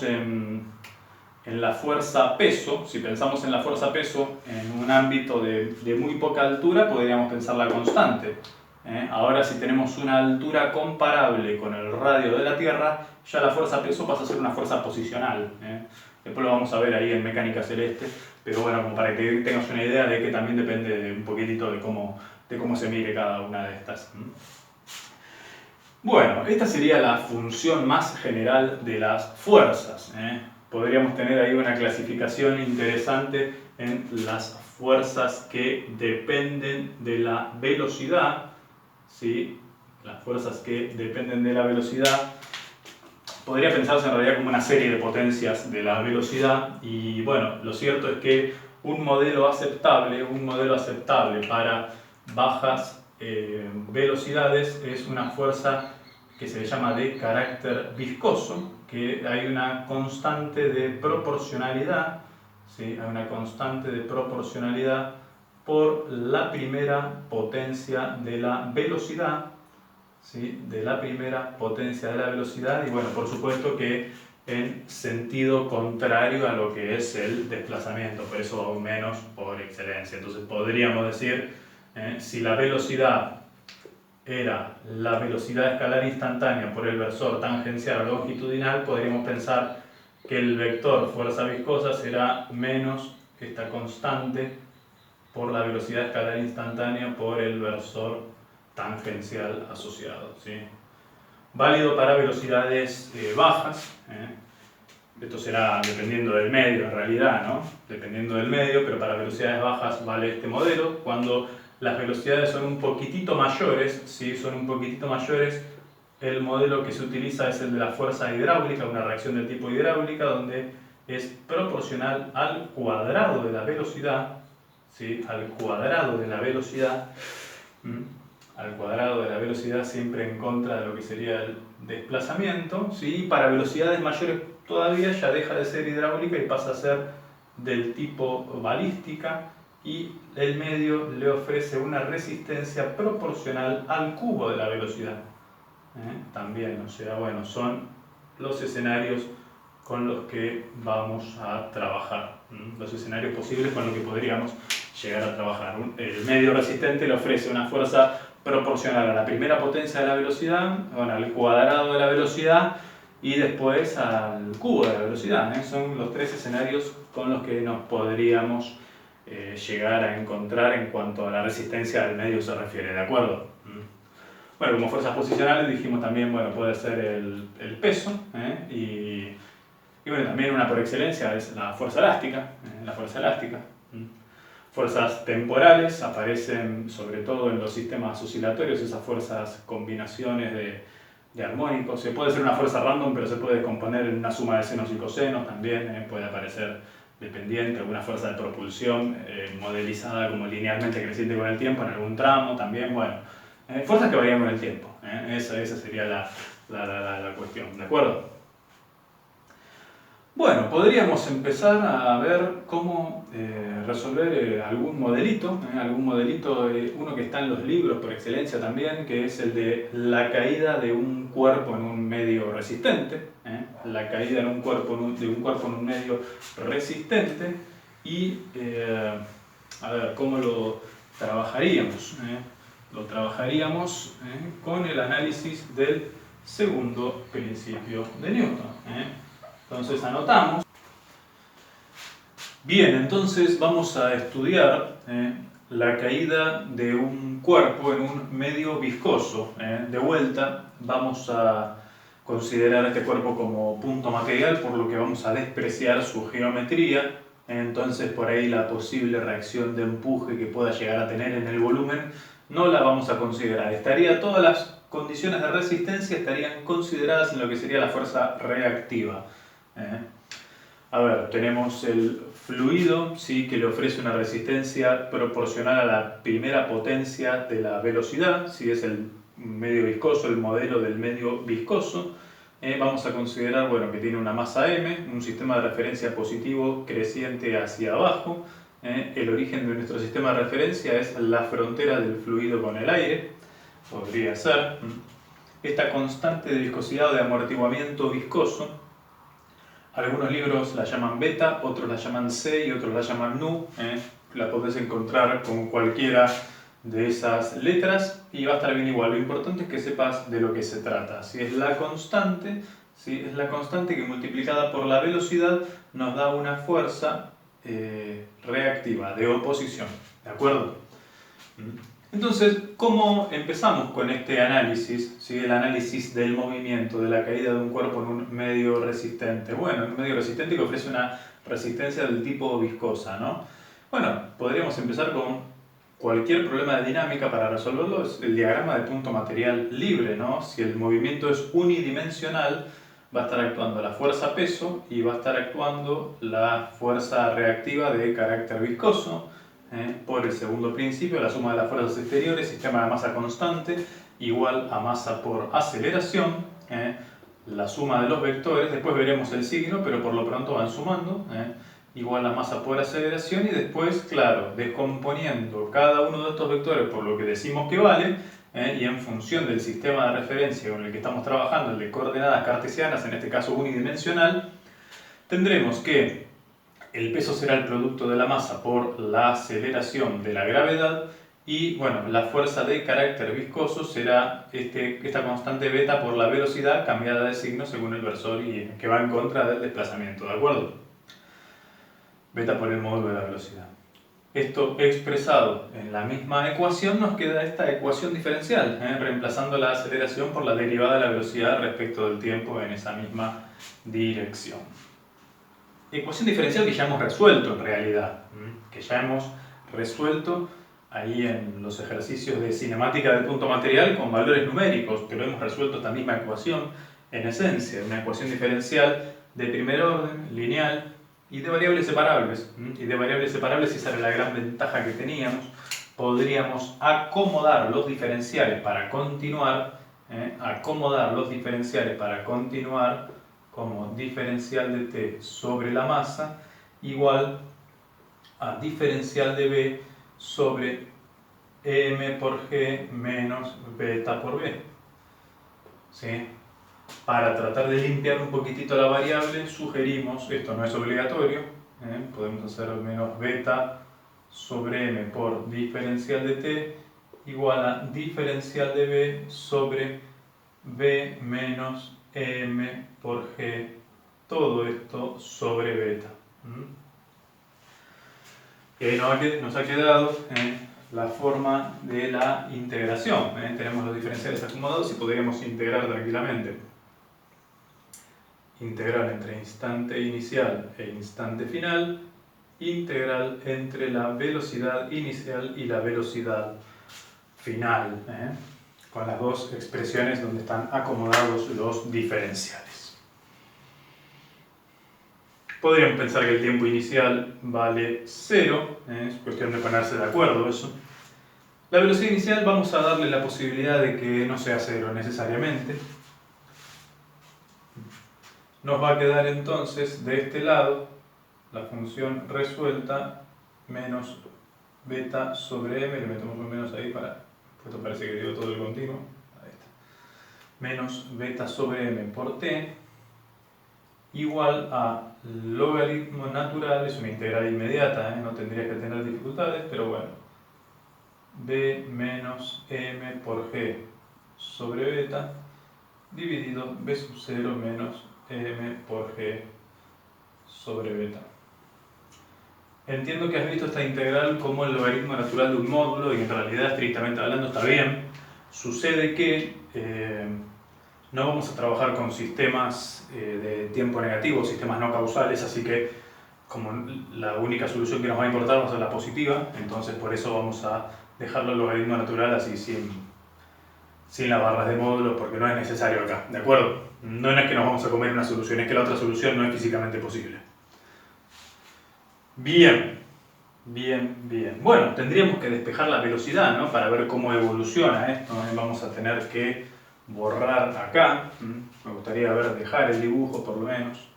en la fuerza peso, si pensamos en la fuerza peso en un ámbito de muy poca altura, podríamos pensarla constante. Ahora, si tenemos una altura comparable con el radio de la Tierra, ya la fuerza peso pasa a ser una fuerza posicional. Después lo vamos a ver ahí en mecánica celeste, pero bueno, como para que tengas una idea de que también depende un poquitito de cómo se mire cada una de estas. Bueno, esta sería la función más general de las fuerzas. Podríamos tener ahí una clasificación interesante en las fuerzas que dependen de la velocidad. ¿Sí? Las fuerzas que dependen de la velocidad. Podría pensarse en realidad como una serie de potencias de la velocidad. Y bueno, lo cierto es que un modelo aceptable para bajas velocidades es una fuerza que se le llama de carácter viscoso, que hay una constante de proporcionalidad, ¿sí? Hay una constante de proporcionalidad por la primera potencia de la velocidad, ¿sí? De la primera potencia de la velocidad, y bueno, por supuesto que en sentido contrario a lo que es el desplazamiento, por eso aún menos por excelencia. Entonces podríamos decir, si la velocidad era la velocidad escalar instantánea por el versor tangencial o longitudinal, podríamos pensar que el vector fuerza viscosa será menos esta constante por la velocidad escalar instantánea por el versor tangencial asociado. ¿Sí? Válido para velocidades bajas. Esto será dependiendo del medio en realidad, ¿no? Dependiendo del medio, pero para velocidades bajas vale este modelo. Cuando las velocidades son un poquitito mayores, ¿sí? Son un poquitito mayores, el modelo que se utiliza es el de la fuerza hidráulica, una reacción del tipo hidráulica, donde es proporcional al cuadrado de la velocidad, ¿sí? Al cuadrado de la velocidad, al cuadrado de la velocidad siempre en contra de lo que sería el desplazamiento, ¿sí? Para velocidades mayores todavía ya deja de ser hidráulica y pasa a ser del tipo balística, y el medio le ofrece una resistencia proporcional al cubo de la velocidad. También, o sea, bueno, son los escenarios con los que vamos a trabajar, los escenarios posibles con los que podríamos llegar a trabajar. El medio resistente le ofrece una fuerza proporcional a la primera potencia de la velocidad, bueno, al cuadrado de la velocidad y después al cubo de la velocidad. Son los tres escenarios con los que nos podríamos llegar a encontrar en cuanto a la resistencia del medio se refiere, ¿de acuerdo? Bueno, como fuerzas posicionales dijimos también, bueno, puede ser el peso, y bueno, también una por excelencia es la fuerza elástica, Fuerzas temporales aparecen sobre todo en los sistemas oscilatorios, esas fuerzas combinaciones de armónicos. Se puede ser una fuerza random, pero se puede descomponer en una suma de senos y cosenos también. Puede aparecer dependiente, alguna fuerza de propulsión modelizada como linealmente creciente con el tiempo en algún tramo también. Bueno, fuerzas que varían con el tiempo. Esa sería la cuestión, ¿de acuerdo? Bueno, podríamos empezar a ver cómo resolver algún modelito, uno que está en los libros por excelencia también, que es el de la caída de un cuerpo en un medio resistente, la caída de un cuerpo en un medio resistente, y a ver, ¿cómo lo trabajaríamos? Lo trabajaríamos con el análisis del segundo principio de Newton. Entonces anotamos. Bien, entonces vamos a estudiar la caída de un cuerpo en un medio viscoso. De vuelta vamos a considerar este cuerpo como punto material, por lo que vamos a despreciar su geometría. Entonces por ahí la posible reacción de empuje que pueda llegar a tener en el volumen no la vamos a considerar. Todas las condiciones de resistencia estarían consideradas en lo que sería la fuerza reactiva. A ver, tenemos el fluido, ¿sí?, que le ofrece una resistencia proporcional a la primera potencia de la velocidad, si es el medio viscoso, el modelo del medio viscoso. Vamos a considerar, bueno, que tiene una masa m, un sistema de referencia positivo creciente hacia abajo. El origen de nuestro sistema de referencia es la frontera del fluido con el aire, podría ser. Esta constante de viscosidad o de amortiguamiento viscoso, algunos libros la llaman beta, otros la llaman C y otros la llaman nu. La podés encontrar con cualquiera de esas letras y va a estar bien igual. Lo importante es que sepas de lo que se trata. Si es la constante, es la constante que multiplicada por la velocidad nos da una fuerza reactiva, de oposición. ¿De acuerdo? Entonces, ¿cómo empezamos con este análisis? ¿Sí? El análisis del movimiento, de la caída de un cuerpo en un medio resistente. Bueno, un medio resistente que ofrece una resistencia del tipo viscosa, ¿no? Bueno, podríamos empezar con cualquier problema de dinámica para resolverlo, es el diagrama de punto material libre, ¿no? Si el movimiento es unidimensional, va a estar actuando la fuerza peso y va a estar actuando la fuerza reactiva de carácter viscoso. Por el segundo principio, la suma de las fuerzas exteriores, sistema de masa constante, igual a masa por aceleración, la suma de los vectores, después veremos el signo, pero por lo pronto van sumando, igual a masa por aceleración, y después, claro, descomponiendo cada uno de estos vectores por lo que decimos que vale, y en función del sistema de referencia con el que estamos trabajando, el de coordenadas cartesianas, en este caso unidimensional, tendremos que el peso será el producto de la masa por la aceleración de la gravedad y, bueno, la fuerza de carácter viscoso será esta constante beta por la velocidad cambiada de signo según el versor y que va en contra del desplazamiento, ¿de acuerdo? Beta por el módulo de la velocidad. Esto expresado en la misma ecuación nos queda esta ecuación diferencial, reemplazando la aceleración por la derivada de la velocidad respecto del tiempo en esa misma dirección. Ecuación diferencial que ya hemos resuelto en realidad, que ya hemos resuelto ahí en los ejercicios de cinemática del punto material con valores numéricos, pero hemos resuelto esta misma ecuación en esencia, una ecuación diferencial de primer orden, lineal y de variables separables. Y de variables separables, esa era la gran ventaja que teníamos, podríamos acomodar los diferenciales para continuar, como diferencial de t sobre la masa igual a diferencial de b sobre m por g menos beta por b. ¿Sí? Para tratar de limpiar un poquitito la variable, sugerimos, esto no es obligatorio, podemos hacer menos beta sobre m por diferencial de t igual a diferencial de b sobre b menos m por g, todo esto sobre beta. Y ahí nos ha quedado la forma de la integración. Tenemos los diferenciales acomodados y podríamos integrar tranquilamente. Integral entre instante inicial e instante final, integral entre la velocidad inicial y la velocidad final. con las dos expresiones donde están acomodados los diferenciales. Podríamos pensar que el tiempo inicial vale 0, es cuestión de ponerse de acuerdo eso. La velocidad inicial vamos a darle la posibilidad de que no sea 0 necesariamente. Nos va a quedar entonces de este lado la función resuelta menos beta sobre m, le metemos un menos ahí para, esto parece que dio todo el continuo, ahí está, menos beta sobre m por t igual a logaritmo natural, es una integral inmediata, no tendrías que tener dificultades, pero bueno, b menos m por g sobre beta dividido b sub 0 menos m por g sobre beta. Entiendo que has visto esta integral como el logaritmo natural de un módulo y en realidad, estrictamente hablando, está bien. Sucede que no vamos a trabajar con sistemas de tiempo negativo, sistemas no causales, así que como la única solución que nos va a importar va a ser la positiva, entonces por eso vamos a dejarlo el logaritmo natural así sin las barras de módulos, porque no es necesario acá, ¿de acuerdo? No es que nos vamos a comer una solución, es que la otra solución no es físicamente posible. Bien, bien, bien. Bueno, tendríamos que despejar la velocidad, ¿no? Para ver cómo evoluciona esto. Vamos a tener que borrar acá. Me gustaría dejar el dibujo por lo menos.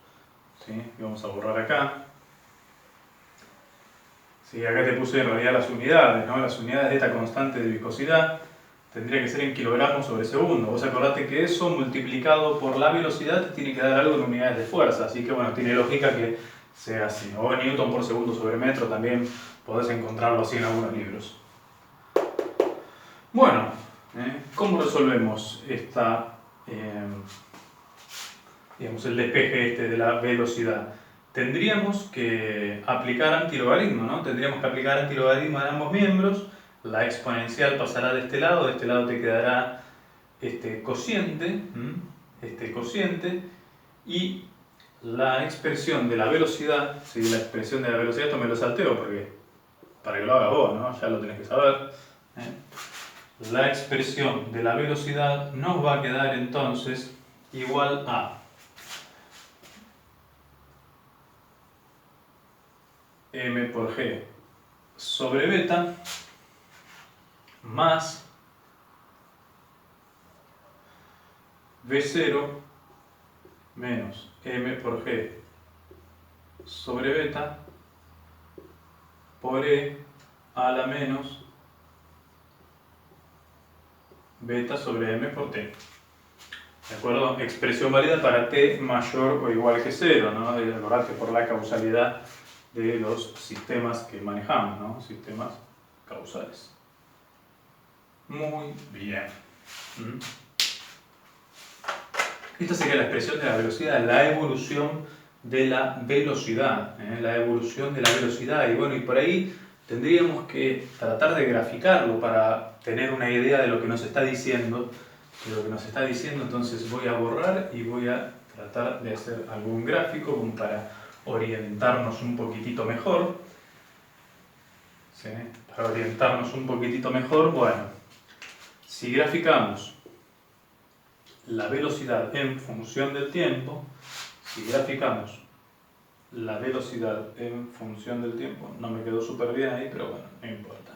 ¿Sí? Y vamos a borrar acá. Sí, acá te puse en realidad las unidades, ¿no? Las unidades de esta constante de viscosidad tendría que ser en kilogramos sobre segundo. Vos acordate que eso multiplicado por la velocidad te tiene que dar algo en unidades de fuerza. Así que bueno, tiene lógica que sea así. O newton por segundo sobre metro también podés encontrarlo así en algunos libros. Bueno, ¿cómo resolvemos digamos, el despeje de la velocidad? Tendríamos que aplicar antilogaritmo, ¿no? Tendríamos que aplicar antilogaritmo en ambos miembros. La exponencial pasará de este lado te quedará este cociente, y la expresión de la velocidad, si la expresión de la velocidad, esto me lo salteo porque para que lo hagas vos, ¿no? Ya lo tenés que saber. La expresión de la velocidad nos va a quedar entonces igual a m por g sobre beta más v0 menos m por g sobre beta por e a la menos beta sobre m por t. ¿De acuerdo? Expresión válida para t mayor o igual que 0, ¿no? Recordad que por la causalidad de los sistemas que manejamos, ¿no? Sistemas causales. Muy bien. Esta sería la expresión de la velocidad, la evolución de la velocidad, la evolución de la velocidad. Y bueno, y por ahí tendríamos que tratar de graficarlo para tener una idea de lo que nos está diciendo. Entonces voy a borrar y voy a tratar de hacer algún gráfico como para orientarnos un poquitito mejor. ¿Sí? Para orientarnos un poquitito mejor, bueno, si graficamos la velocidad en función del tiempo, no me quedó súper bien ahí, pero bueno, no importa.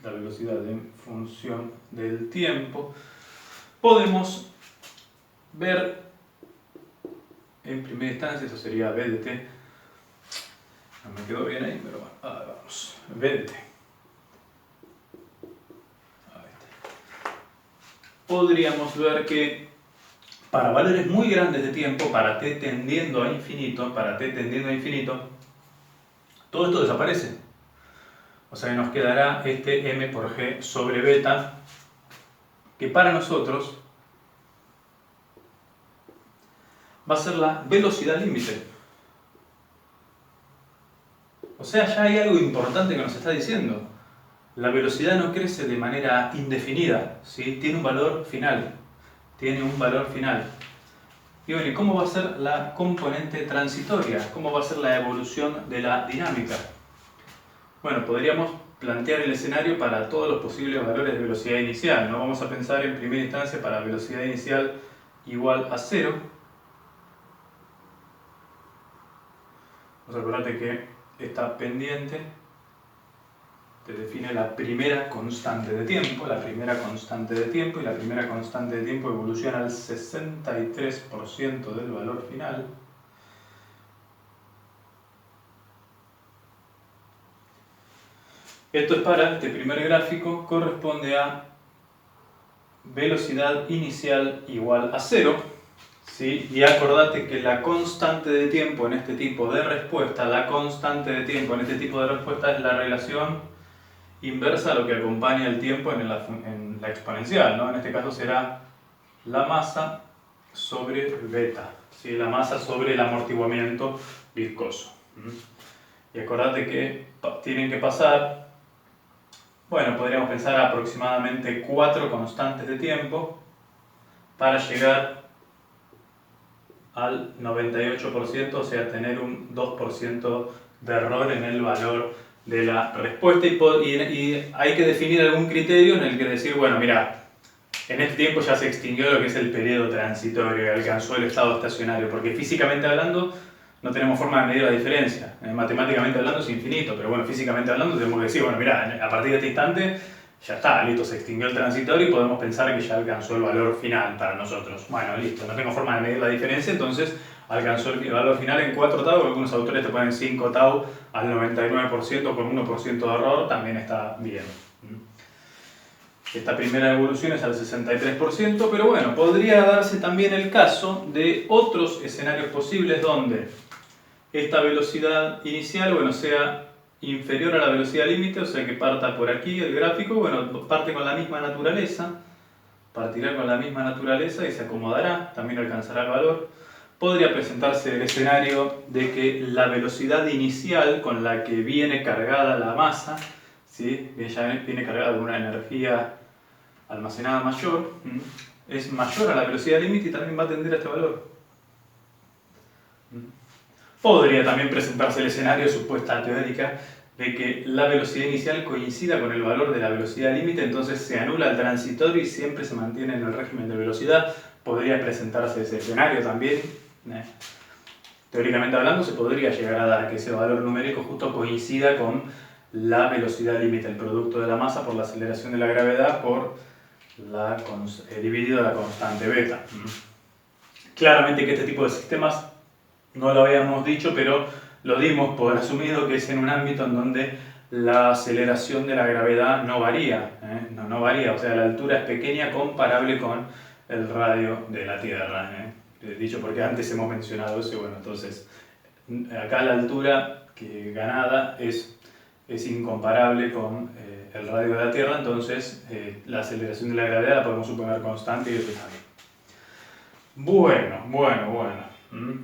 La velocidad en función del tiempo, podemos ver en primera instancia, esto sería b de t, no me quedó bien ahí, pero bueno, ahora vamos, b de t. Podríamos ver que para valores muy grandes de tiempo, para t tendiendo a infinito, todo esto desaparece. O sea que nos quedará este m por g sobre beta, que para nosotros va a ser la velocidad límite. O sea, ya hay algo importante que nos está diciendo. La velocidad no crece de manera indefinida, ¿sí? Tiene un valor final. Y bueno, ¿y cómo va a ser la componente transitoria? ¿Cómo va a ser la evolución de la dinámica? Bueno, podríamos plantear el escenario para todos los posibles valores de velocidad inicial, ¿no? Vamos a pensar en primera instancia para velocidad inicial igual a 0. Vamos a acordarte que esta pendiente te define la primera constante de tiempo, y la primera constante de tiempo evoluciona al 63% del valor final. Esto es para este primer gráfico, corresponde a velocidad inicial igual a 0. ¿Sí? Y acordate que la constante de tiempo en este tipo de respuesta, es la relación inversa a lo que acompaña el tiempo en la exponencial, ¿no? En este caso será la masa sobre beta, ¿sí? La masa sobre el amortiguamiento viscoso. Y acordate que tienen que pasar, bueno, podríamos pensar aproximadamente 4 constantes de tiempo para llegar al 98%, o sea, tener un 2% de error en el valor de la respuesta, y hay que definir algún criterio en el que decir, bueno, mira, en este tiempo ya se extinguió lo que es el periodo transitorio y alcanzó el estado estacionario, porque físicamente hablando no tenemos forma de medir la diferencia. Matemáticamente hablando es infinito, pero bueno, físicamente hablando tenemos que decir, bueno, mira, a partir de este instante ya está, listo, se extinguió el transitorio y podemos pensar que ya alcanzó el valor final para nosotros. Bueno, listo, no tengo forma de medir la diferencia, entonces alcanzó el valor final en 4 tau, algunos autores te ponen 5 tau al 99% con 1% de error, también está bien. Esta primera evolución es al 63%, pero bueno, podría darse también el caso de otros escenarios posibles donde esta velocidad inicial, bueno, sea inferior a la velocidad límite, o sea que parta por aquí el gráfico, bueno, parte con la misma naturaleza, partirá con la misma naturaleza y se acomodará, también alcanzará el valor. Podría presentarse el escenario de que la velocidad inicial con la que viene cargada la masa, ¿sí? Ya viene cargada de una energía almacenada mayor, es mayor a la velocidad límite y también va a tender a este valor. Podría también presentarse el escenario, supuesta teórica, de que la velocidad inicial coincida con el valor de la velocidad límite, entonces se anula el transitorio y siempre se mantiene en el régimen de velocidad. Podría presentarse ese escenario también. Teóricamente hablando, se podría llegar a dar que ese valor numérico justo coincida con la velocidad límite, el producto de la masa por la aceleración de la gravedad por dividido la constante beta. Claramente que este tipo de sistemas no lo habíamos dicho, pero lo dimos por asumido que es en un ámbito en donde la aceleración de la gravedad no varía, no varía, o sea, la altura es pequeña comparable con el radio de la Tierra. Dicho porque antes hemos mencionado eso, bueno, entonces acá la altura ganada es incomparable con el radio de la Tierra, entonces la aceleración de la gravedad la podemos suponer constante y eso está bien. Bueno.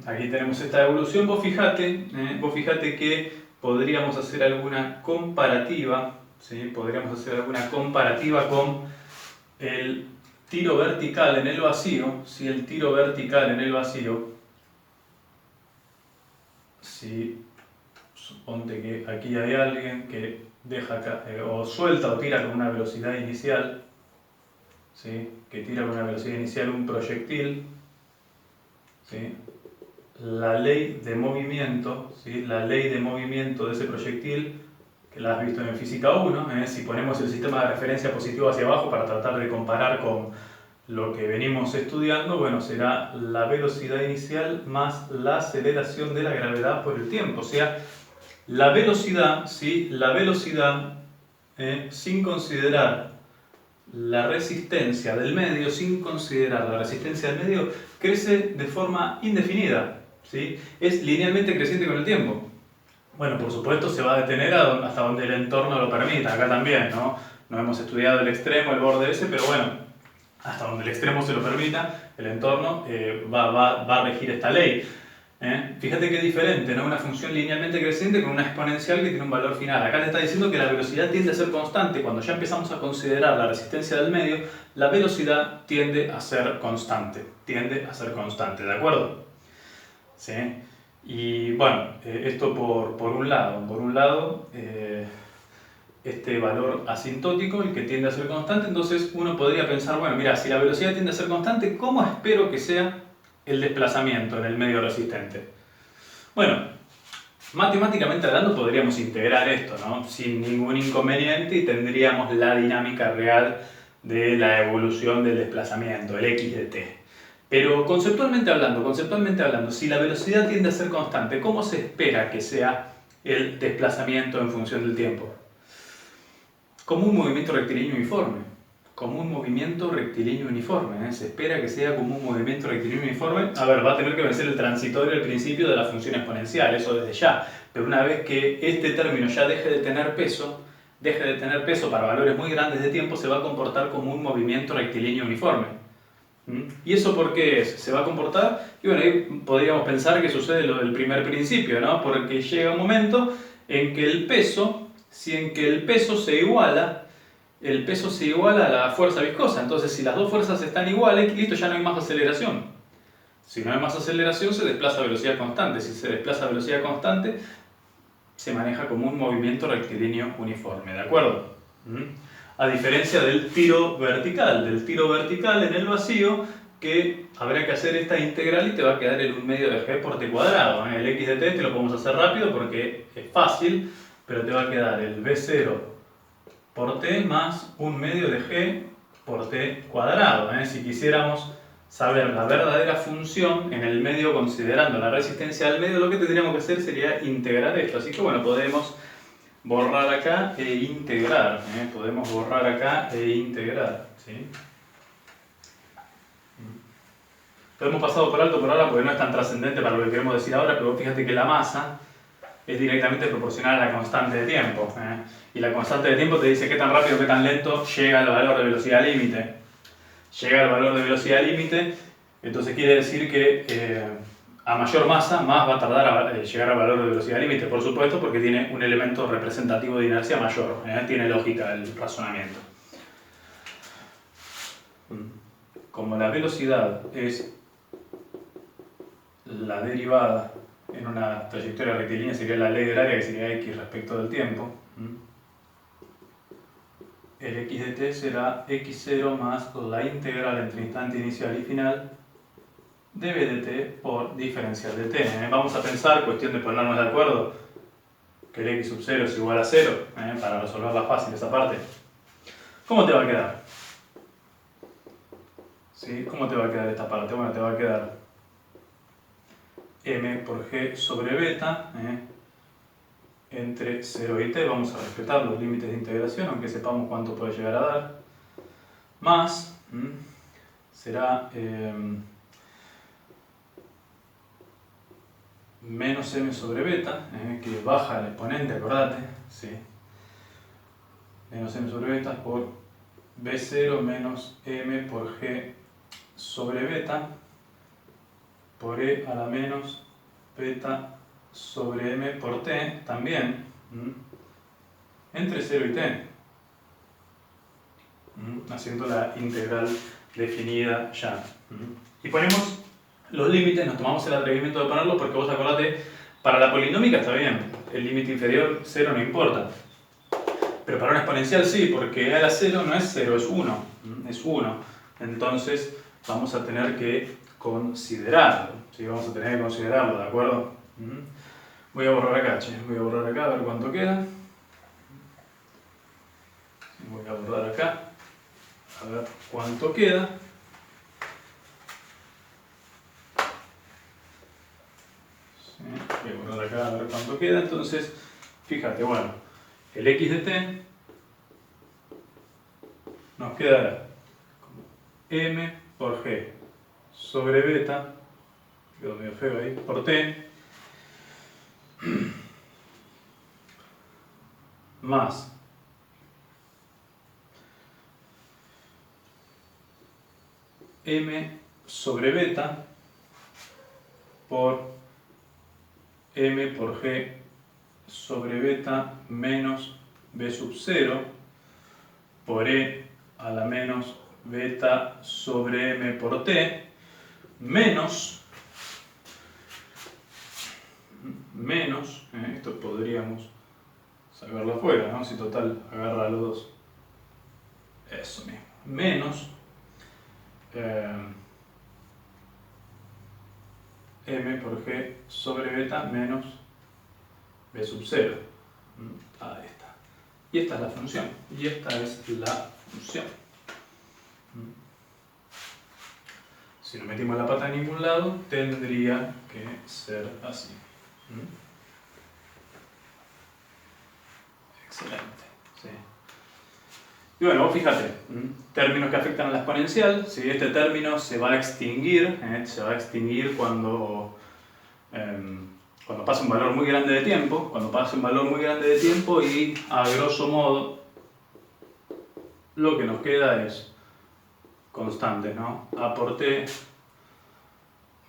Aquí tenemos esta evolución. Vos fijate que podríamos hacer alguna comparativa, ¿sí? Podríamos hacer alguna comparativa con el tiro vertical en el vacío. Si el tiro vertical en el vacío, si suponte que aquí hay alguien que deja o suelta o tira con una velocidad inicial, ¿sí? Que tira con una velocidad inicial un proyectil, ¿sí? La ley de movimiento, ¿sí? La ley de movimiento de ese proyectil, que la has visto en Física 1, si ponemos el sistema de referencia positivo hacia abajo para tratar de comparar con lo que venimos estudiando, bueno, será la velocidad inicial más la aceleración de la gravedad por el tiempo. O sea, la velocidad, ¿sí? Sin considerar la resistencia del medio, crece de forma indefinida, ¿sí? Es linealmente creciente con el tiempo. Bueno, por supuesto se va a detener hasta donde el entorno lo permita, acá también, ¿no? No hemos estudiado el extremo, el borde ese, pero bueno, hasta donde el extremo se lo permita, el entorno va a regir esta ley. Fíjate qué diferente, ¿no? Una función linealmente creciente con una exponencial que tiene un valor final. Acá te está diciendo que la velocidad tiende a ser constante. Cuando ya empezamos a considerar la resistencia del medio, la velocidad tiende a ser constante. ¿De acuerdo? ¿Sí? Y bueno, esto por un lado. este valor asintótico, el que tiende a ser constante. Entonces uno podría pensar, bueno, mira, si la velocidad tiende a ser constante, ¿cómo espero que sea el desplazamiento en el medio resistente? Bueno, matemáticamente hablando podríamos integrar esto, ¿no? Sin ningún inconveniente, y tendríamos la dinámica real de la evolución del desplazamiento, el x de t. Pero conceptualmente hablando, si la velocidad tiende a ser constante, ¿cómo se espera que sea el desplazamiento en función del tiempo? Como un movimiento rectilíneo uniforme. Como un movimiento rectilíneo uniforme. Se espera que sea como un movimiento rectilíneo uniforme. A ver, va a tener que vencer el transitorio al principio de la función exponencial, eso desde ya. Pero una vez que este término ya deje de tener peso para valores muy grandes de tiempo, se va a comportar como un movimiento rectilíneo uniforme. ¿Y eso por qué es? ¿Se va a comportar? Y bueno, ahí podríamos pensar que sucede lo del primer principio, ¿no? Porque llega un momento en que el peso se iguala a la fuerza viscosa. Entonces, si las dos fuerzas están iguales, listo, ya no hay más aceleración. Si no hay más aceleración, se desplaza a velocidad constante. Si se desplaza a velocidad constante, se maneja como un movimiento rectilíneo uniforme, ¿de acuerdo? A diferencia del tiro vertical en el vacío, que habrá que hacer esta integral y te va a quedar el 1 medio de g por t cuadrado. El x de t te lo podemos hacer rápido porque es fácil, pero te va a quedar el v0 por t más 1 medio de g por t cuadrado. Si quisiéramos saber la verdadera función en el medio considerando la resistencia al medio, lo que tendríamos que hacer sería integrar esto. Así que bueno, podemos borrar acá e integrar. Podemos borrar acá e integrar. ¿Sí? Lo hemos pasado por alto por ahora porque no es tan trascendente para lo que queremos decir ahora, pero fíjate que la masa es directamente proporcional a la constante de tiempo. Y la constante de tiempo te dice qué tan rápido, qué tan lento llega al valor de velocidad límite. Llega al valor de velocidad límite, entonces quiere decir que a mayor masa, más va a tardar a llegar al valor de velocidad límite, por supuesto, porque tiene un elemento representativo de inercia mayor. Tiene lógica el razonamiento. Como la velocidad es la derivada en una trayectoria rectilínea, sería la ley del área, que sería x respecto del tiempo. El x de t será x0 más la integral entre instante inicial y final de b de t por diferencial de t. Vamos a pensar, cuestión de ponernos de acuerdo, que el x sub 0 es igual a 0, para resolverla fácil esa parte. ¿Cómo te va a quedar? ¿Sí? ¿Cómo te va a quedar esta parte? Bueno, te va a quedar m por g sobre beta entre 0 y t. Vamos a respetar los límites de integración, aunque sepamos cuánto puede llegar a dar. Más, será menos m sobre beta, que baja el exponente, acordate. Sí. Menos m sobre beta por b0 menos m por g sobre beta por e a la menos beta sobre m por t también entre 0 y t, haciendo la integral definida ya. Y ponemos los límites, nos tomamos el atrevimiento de ponerlos porque vos acordate, para la polinómica está bien, el límite inferior 0 no importa, pero para una exponencial sí, porque e a la 0 no es 0, es 1, es 1. Entonces vamos a tener que considerarlo, ¿sí? Vamos a tener que considerarlo, ¿de acuerdo? Voy a borrar acá, voy a borrar acá a ver cuánto queda. Voy a borrar acá a ver cuánto queda. Sí, voy a borrar acá a ver cuánto queda. Entonces, fíjate, bueno, el x de t nos quedará como m por g sobre beta, quedó medio feo ahí, por t, más m sobre beta por m por g sobre beta menos b sub 0 por e a la menos beta sobre m por t menos, esto podríamos sacarlo afuera, ¿no? Si total agarra los dos. Eso mismo. Menos m por g sobre beta menos b sub 0. Ahí está. Y esta es la función. Y esta es la función. Si no metimos la pata en ningún lado, tendría que ser así. Excelente. Sí. Y bueno, vos fíjate, términos que afectan a la exponencial, ¿sí? Este término se va a extinguir cuando pasa un valor muy grande de tiempo, y a grosso modo lo que nos queda es constante, ¿no? A por t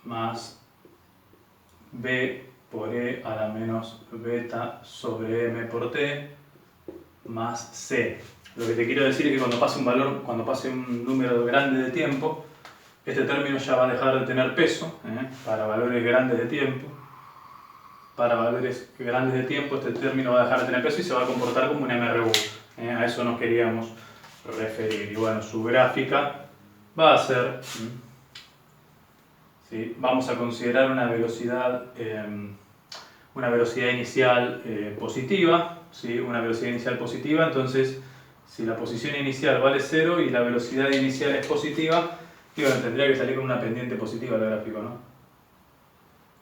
más b por e a la menos beta sobre m por t más c. Lo que te quiero decir es que cuando pase un número grande de tiempo, este término ya va a dejar de tener peso, para valores grandes de tiempo. Para valores grandes de tiempo este término va a dejar de tener peso y se va a comportar como un MRU. A eso nos queríamos referir. Y bueno, su gráfica va a ser... ¿sí? Vamos a considerar una velocidad inicial positiva. ¿Sí? Una velocidad inicial positiva, entonces si la posición inicial vale 0 y la velocidad inicial es positiva, y bueno, tendría que salir con una pendiente positiva el gráfico, ¿no?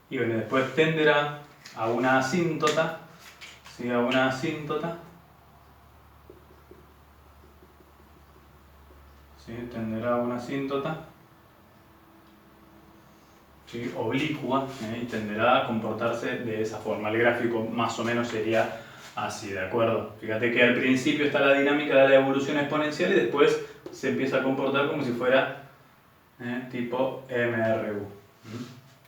Y bueno, después tenderá a una asíntota, ¿sí? Tenderá a una asíntota, ¿sí? Oblicua, y tenderá a comportarse de esa forma. El gráfico más o menos sería así, ¿de acuerdo? Fíjate que al principio está la dinámica de la evolución exponencial y después se empieza a comportar como si fuera tipo MRU.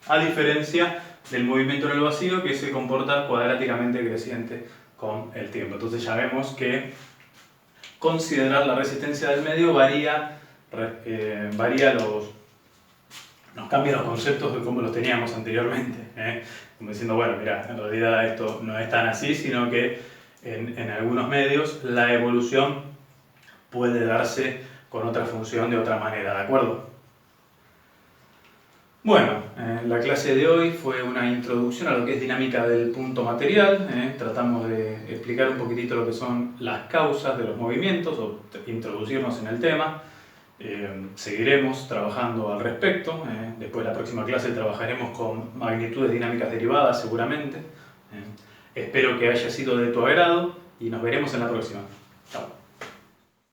A diferencia del movimiento en el vacío, que se comporta cuadráticamente creciente con el tiempo. Entonces ya vemos que considerar la resistencia del medio nos cambia los conceptos de cómo los teníamos anteriormente. Como diciendo, bueno, mira, en realidad esto no es tan así, sino que en algunos medios la evolución puede darse con otra función de otra manera, ¿de acuerdo? Bueno, la clase de hoy fue una introducción a lo que es dinámica del punto material. Tratamos de explicar un poquitito lo que son las causas de los movimientos o introducirnos en el tema. Seguiremos trabajando al respecto. Después de la próxima clase trabajaremos con magnitudes dinámicas derivadas seguramente. Espero que haya sido de tu agrado y nos veremos en la próxima.